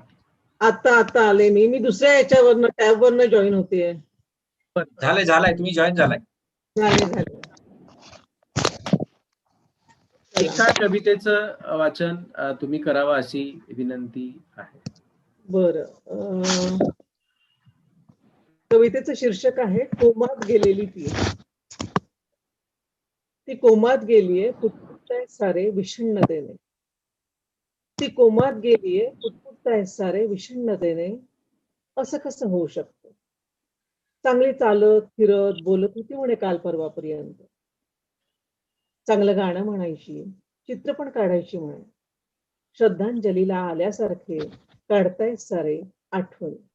आता आले मी दुसऱ्या याच्यावरनं टॅबवरनं जॉईन होतेय. झालंय तुम्ही जॉईन झालाय. झाले. एका कवितेचं वाचन तुम्ही करावं अशी विनंती आहे. बरं. कवितेचं शीर्षक आहे कोमात गेलेली ती. ती कोमात गेलीये पुटपुटताय सारे विषण्णतेने. ती कोमात गेलीये पुटपुटताय सारे विषण्णतेने. असं कसं होऊ शकतं? चांगली चालत फिरत बोलत होती म्हणे काल परवापर्यंत. चांगलं गाणं म्हणायची, चित्र पण काढायची म्हणे. श्रद्धांजलीला आल्यासारखे काढतायत सारे आठवणी.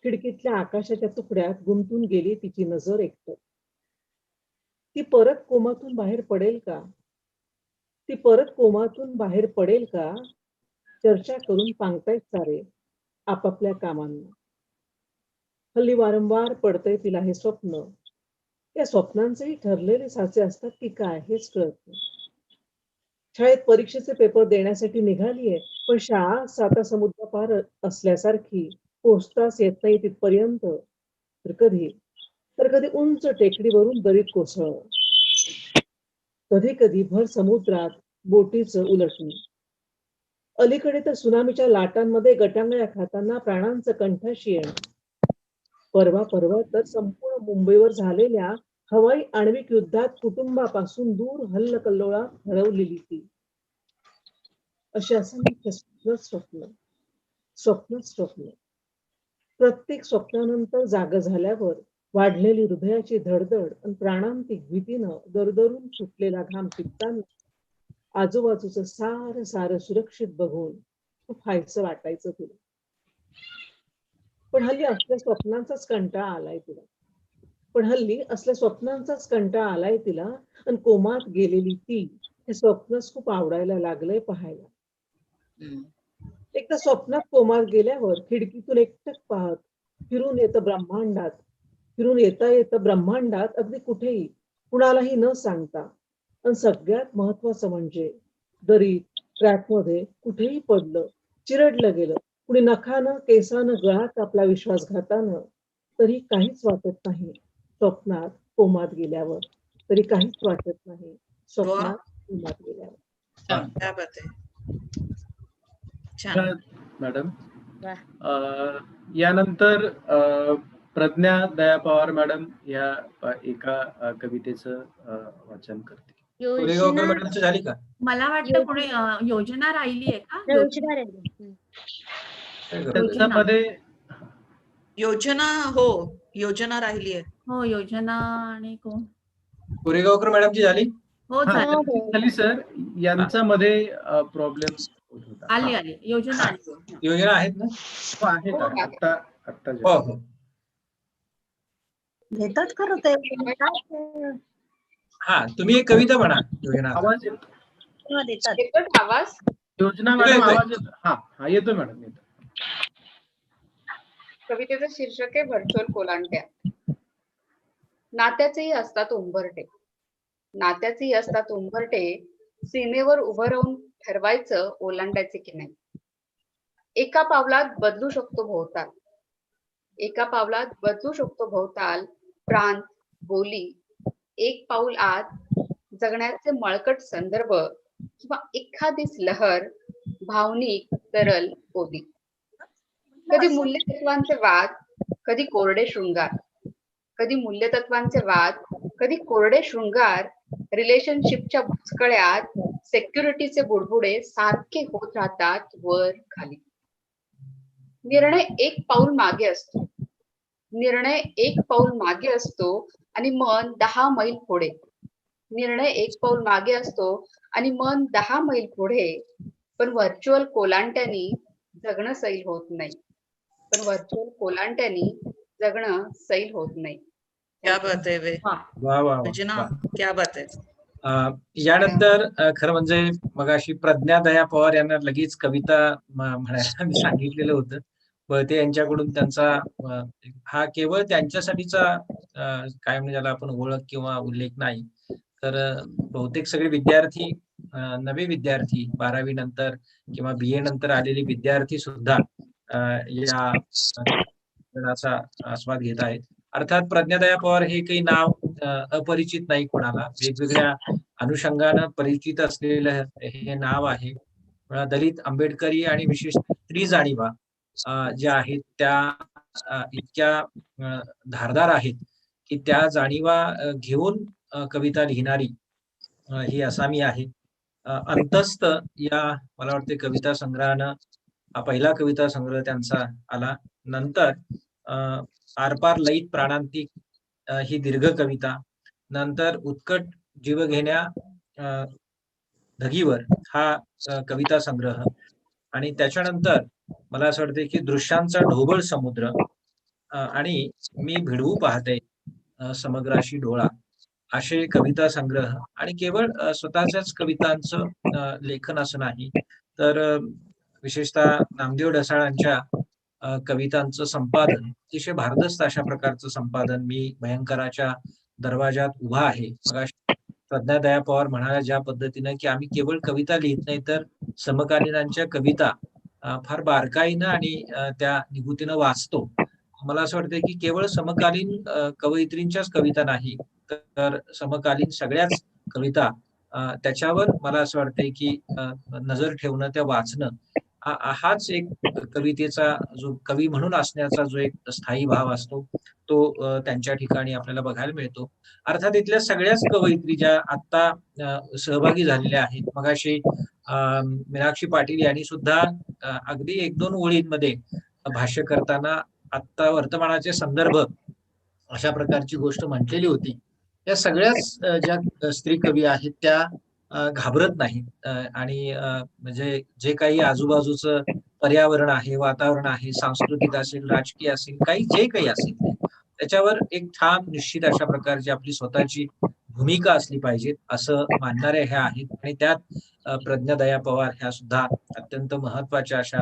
खिडकीतल्या आकाशाच्या तुकड्यात गुंतून गेली तिची नजर एकटक. ती परत कोमातून बाहेर पडेल का? ती परत कोमातून बाहेर पडेल का? चर्चा करून सांगतायत सारे आपापल्या कामांना. हल्ली वारंवार पडतंय तिला हे स्वप्न. या स्वप्नांचेही ठरलेले साचे असतात की काय हेच कळत नाही. शाळेत परीक्षेचे पेपर देण्यासाठी निघालीये, पण शाळा साता समुद्र पार असल्यासारखी पोहोचताच येत नाही तिथपर्यंत. तर कधी उंच टेकडीवरून दरीत कोसळणं. कधी भर समुद्रात बोटीचं उलटणं. अलीकडे तर सुनामीच्या लाटांमध्ये गटांगळ्या खाताना प्राणांचं कंठाशी येणं. परवा तर संपूर्ण मुंबईवर झालेल्या हवाई आण्विक युद्धात कुटुंबापासून दूर हल्लकल्लोळात हरवलेली ती. अशी असंख्य स्वप्न. प्रत्येक स्वप्नानंतर जाग झाल्यावर वाढलेली हृदयाची धडधड आणि प्राणांतिक भीतीनं दरदरून सुटलेला घाम शिकताना आजूबाजूचं सारं सुरक्षित बघून खूप हायचं वाटायचं तिला. पण हल्ली असल्या स्वप्नांचाच कंटाळा आलाय तिला. आणि कोमात गेलेली ती हे स्वप्नच खूप आवडायला लागलंय पाहायला. एकदा स्वप्नात कोमात गेल्यावर खिडकीतून एकटक पाहत फिरून येता ब्रह्मांडात अगदी कुठेही कुणालाही न सांगता. आणि सगळ्यात महत्वाचं म्हणजे दरीत ट्रॅकमध्ये कुठेही पडलं, चिरडलं गेलं, कुणी नखानं केसानं गळा कापला विश्वासघातानं, तरी काहीच वाटत नाही. स्वप्नात कोमात गेल्यावर तरी काहीच वाटत नाही. स्वप्नात कोमात गेल्यावर. क्या बात आहे. छान मॅडम. वाह. यानंतर प्रज्ञा दया पवार मॅडम या एका कवितेचं वाचन करतील. कोरेगावकर मॅडमची झाली का? मला वाटतं कोणी योजना राहिली आहे का? योजना राहिली. त्याच्यामध्ये योजना राहिली आहे. हो, योजना आणि कोण? कोरेगावकर मॅडमची झाली? हो झाली सर. यांचा मध्ये प्रॉब्लेम आली योजना आली. योजना आहेत ना? आहे का? आता हो. घेतात खरं ते. हा, तुम्ही एक कविता म्हणा. योजना आवाज येतो? देतात. येतोय आवाज? योजना मॅडम आवाज येतो? हा येतो मॅडम. कवितेचं शीर्षक आहे व्हर्च्युअल कोलांट्या. नात्याचेही असतात उंबरटे, सीमेवर उभं राहून ठरवायचं ओलांडायचे की नाही. एका पावलात बदलू शकतो भोवताल, प्रांत, बोली. एक पाऊल आत जगण्याचे मळकट संदर्भ किंवा एखादीच लहर, भावनिक तरल ओली. कधी मूल्यतत्वांचे वाद, कधी कोरडे शृंगार, कधी मूल्यतत्वांचे वाद, कधी कोरडे शृंगार, रिलेशनशिपच्या भुसकळ्यात सेक्युरिटीचे बुडबुडे सारखे होत राहतात वर खाली. निर्णय एक पाऊल मागे असतो, निर्णय एक पाऊल मागे असतो आणि मन 10 मैल पुढे. निर्णय एक पाऊल मागे असतो आणि मन 10 मैल पुढे. पण व्हर्च्युअल कोलांट्यानी जगणं सैल होत नाही. जगणं सैल होत नाही. क्या बात आहे वे. वा वा वा म्हणजे ना, वा. क्या बात आहे. यानंतर खरं म्हणजे मगाशी प्रज्ञा दया पवार यांना लगेच कविता म्हणायला मी सांगितलेलं होतं. ते यांच्याकडून त्यांचा हा केवळ त्यांच्यासाठीचा काय म्हणजे ज्याला आपण ओळख किंवा उल्लेख नाही, तर बहुतेक सगळे विद्यार्थी, नवे विद्यार्थी 12वी नंतर किंवा BA नंतर आलेले विद्यार्थी सुद्धा या शिक्षणाचा आस्वाद घेत आहेत. अर्थात प्रज्ञादया पवार हे काही नाव अपरिचित नाही कोणाला, वेगवेगळ्या अनुषंगानं परिचित असलेलं हे नाव आहे. दलित, आंबेडकरी आणि विशेष स्त्री जाणीवा ज्या आहेत त्या इतक्या धारदार आहेत की त्या जाणीवा घेऊन कविता लिहिणारी ही असामी आहे. अंतस्थ या मला वाटते कविता संग्रहानं हा पहिला कविता संग्रह त्यांचा आला. नंतर आरपार लईत प्राणांतिक ही दीर्घ कविता, नंतर उत्कट जीव घेण्या धगीवर हा कविता संग्रह, आणि त्याच्यानंतर मला असं वाटतं की दृश्यांचा ढोबळ समुद्र आणि मी भिडवू पाहते समग्राशी डोळा असे कविता संग्रह. आणि केवळ स्वतःच्याच कवितांचं लेखन असं नाही, तर विशेषतः नामदेव ढसाळांच्या कवितांचं संपादन, अतिशय भारदस्त अशा प्रकारचं संपादन. मी भयंकराच्या दरवाजात उभा आहे. प्रज्ञा दया पवार म्हणाल्या ज्या पद्धतीनं की आम्ही केवळ कविता लिहित नाही, तर समकालीनांच्या कविता फार बारकाईनं आणि त्या निगुतीनं वाचतो. मला असं वाटतं की केवळ समकालीन कवयित्रींच्याच कविता नाही, तर समकालीन सगळ्याच कविता त्याच्यावर मला असं वाटतंय की नजर ठेवणं, त्या वाचणं हाच एक कवितेचा जो कवी म्हणून असण्याचा जो एक स्थायी भाव असतो तो त्यांच्या ठिकाणी आपल्याला बघायला मिळतो. अर्थात इथल्या सगळ्याच कवयित्री ज्या आता सहभागी झालेल्या आहेत, मगाशी मीनाक्षी पाटील यांनी सुद्धा अगदी 1-2 ओळींमध्ये भाष्य करताना आता वर्तमानाचे संदर्भ अशा प्रकारची गोष्ट म्हटलेली होती. या सगळ्याच ज्या स्त्री कवी आहेत त्या घाबरत नाहीत आणि म्हणजे जे काही आजूबाजूचं पर्यावरण आहे, वातावरण आहे, सांस्कृतिक असेल, राजकीय असेल, जे काही असेल त्याच्यावर एक ठाम निश्चित अशा प्रकारची आपली स्वतःची भूमिका असली पाहिजे असं मानणाऱ्या ह्या आहेत. आणि त्यात प्रज्ञा दया पवार ह्या सुद्धा अत्यंत महत्वाच्या अशा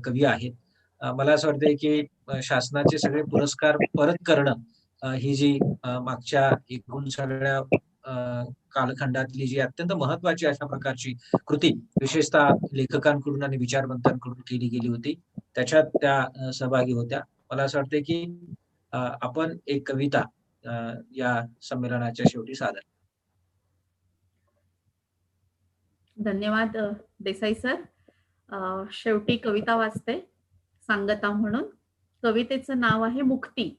कवी आहेत. मला असं वाटतंय की शासनाचे सगळे पुरस्कार परत करणं ही जी मागच्या एकूण सगळ्या कालखंडातली जी अत्यंत महत्वाची अशा प्रकारची कृती विशेषतः लेखकांकडून आणि विचारवंतांकडून केली गेली होती, त्याच्यात त्या सहभागी होत्या. मला असं वाटतंय की आपण एक कविता या संमेलनाच्या शेवटी सादर. धन्यवाद देसाई सर. शेवटी कविता वाचते सांगता म्हणून. कवितेचं नाव आहे मुक्ती.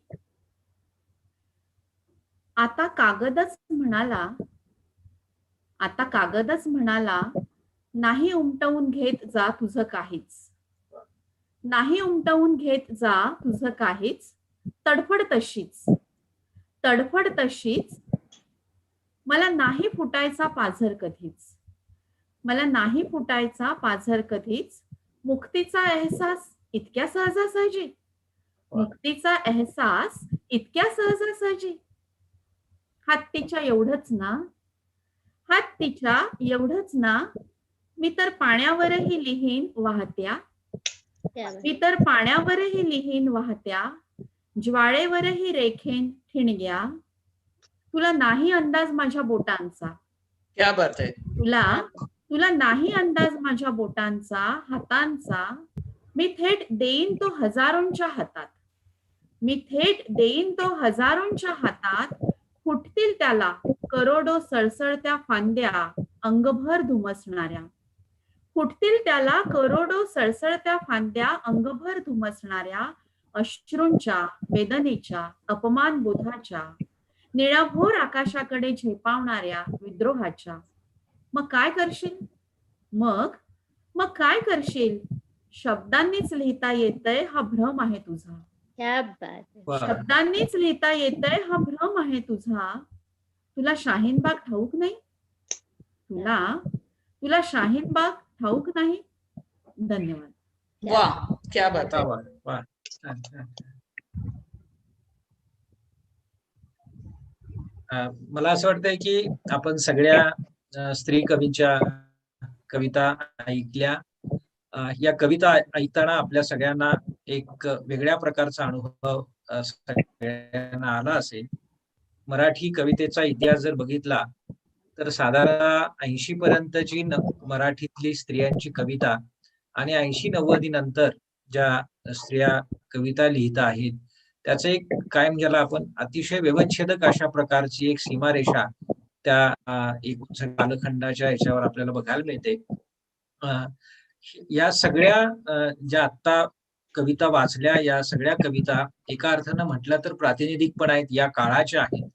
आता कागदच म्हणाला नाही उमटवून घेत जा तुझं काहीच, नाही उमटवून घेत जा तुझं काहीच, तडफड तशीच मला नाही फुटायचा पाझर कधीच, मला नाही फुटायचा पाझर कधीच, मुक्तीचा एहसास इतक्या सहजासहजी, मुक्तीचा एहसास इतक्या सहजासहजी, हत्तीच्या एवढंच ना, मी तर पाण्यावरही लिहीन वाहत्या, ज्वाळेवरही रेखेन ठिणग्या, तुला नाही अंदाज माझ्या बोटांचा, क्या बात आहे. तुला नाही अंदाज माझ्या बोटांचा, हातांचा, मी थेट देईन तो हजारोंच्या हातात, फुटतील त्याला करोडो सळसळत्या फांद्या अंगभर धुमसणाऱ्या, अश्रूंच्या वेदनेच्या अपमान बोधाच्या निळाभोर आकाशाकडे झेपावणाऱ्या विद्रोहाच्या मग काय करशील? मग काय करशील? शब्दांनीच लिहिता येतंय हा भ्रम आहे तुझा. क्या बात आहे. शब्दांनीच लिहिता येतंय हा भ्रम आहे तुझा. तुला शाहीनबाग ठाऊक नाही? तुला शाहीनबाग ठाऊक नाही? धन्यवाद. वा, क्या बात आहे. वा. छान, छान. मला असं वाटतंय की आपण सगळ्या स्त्री कवींच्या कविता ऐकल्या. या कविता ऐकताना आपल्या सगळ्यांना एक वेगळ्या प्रकारचा अनुभव सगळ्यांना आला असेल. मराठी कवितेचा इतिहास जर बघितला तर साधारण 80 पर्यंतची मराठीतली स्त्रियांची कविता आणि 80-90 नंतर ज्या स्त्रिया कविता लिहित आहेत त्याचं एक कायम ज्याला आपण अतिशय व्यवच्छेदक अशा प्रकारची एक सीमारेषा त्या एक कालखंडाच्या याच्यावर आपल्याला बघायला मिळते. या सगळ्या ज्या आता कविता वाचल्या या सगळ्या कविता एका अर्थानं म्हटलं तर प्रातिनिधिक पण आहेत, या काळाच्या आहेत.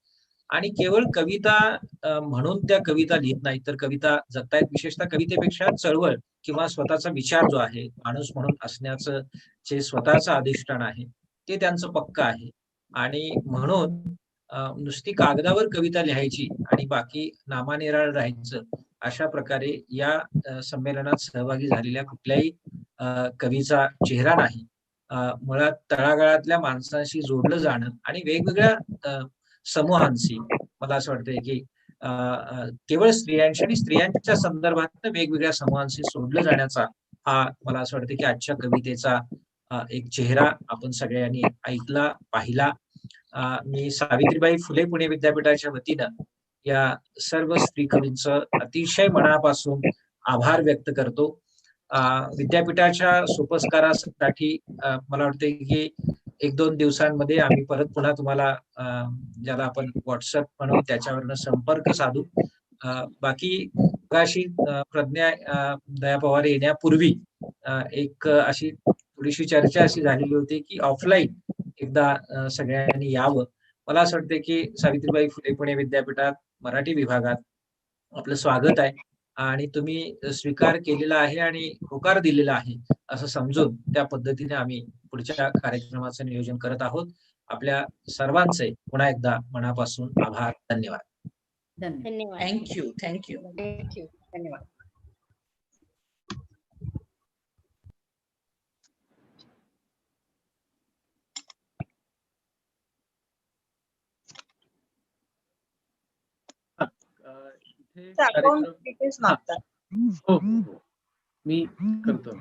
आणि केवळ कविता म्हणून त्या कविता लिहित नाहीत तर कविता जगतायत. विशेषतः कवितेपेक्षा चळवळ किंवा स्वतःचा विचार जो आहे माणूस म्हणून असण्याचं जे स्वतःचं अधिष्ठान आहे ते त्यांचं पक्क आहे. आणि म्हणून नुसती कागदावर कविता लिहायची आणि बाकी नामानिराळ राहायचं अशा प्रकारे या संमेलनात सहभागी झालेल्या कुठल्याही कवीचा चेहरा नाही. मुळात तळागाळातल्या माणसांशी जोडलं जाणं आणि वेगवेगळ्या समूहांशी मला असं वाटतंय की केवळ स्त्रियांशी आणि स्त्रियांच्या संदर्भात वेगवेगळ्या समूहांशी सोडलं जाण्याचा हा मला असं वाटतं की आजच्या कवितेचा एक चेहरा आपण सगळ्यांनी ऐकला पाहिला. मी सावित्रीबाई फुले पुणे विद्यापीठाच्या वतीनं या सर्व स्त्री कवींचं अतिशय मनापासून आभार व्यक्त करतो. विद्यापीठाच्या सोपस्कारासाठी मला वाटतं की 1-2 दिवसांमध्ये आम्ही परत पुन्हा तुम्हाला ज्याला आपण व्हॉट्सअप म्हणू त्याच्यावरनं संपर्क साधू. बाकी अशी प्रज्ञा दया पवार येण्यापूर्वी एक अशी थोडीशी चर्चा अशी झालेली होती की ऑफलाईन एकदा सगळ्यांनी यावं. मला असं वाटतं की सावित्रीबाई फुले पुणे विद्यापीठात मराठी विभागात आपलं स्वागत आहे आणि तुम्ही स्वीकार केलेला आहे आणि होकार दिलेला आहे असं समजून त्या पद्धतीने आम्ही पुढच्या कार्यक्रमाचं नियोजन करत आहोत. आपल्या सर्वांचे पुन्हा एकदा मनापासून आभार. धन्यवाद. धन्यवाद. थँक्यू. थँक्यू. धन्यवाद. इथे अकाउंट डिटेल्स मागतात. हो, मी करतो.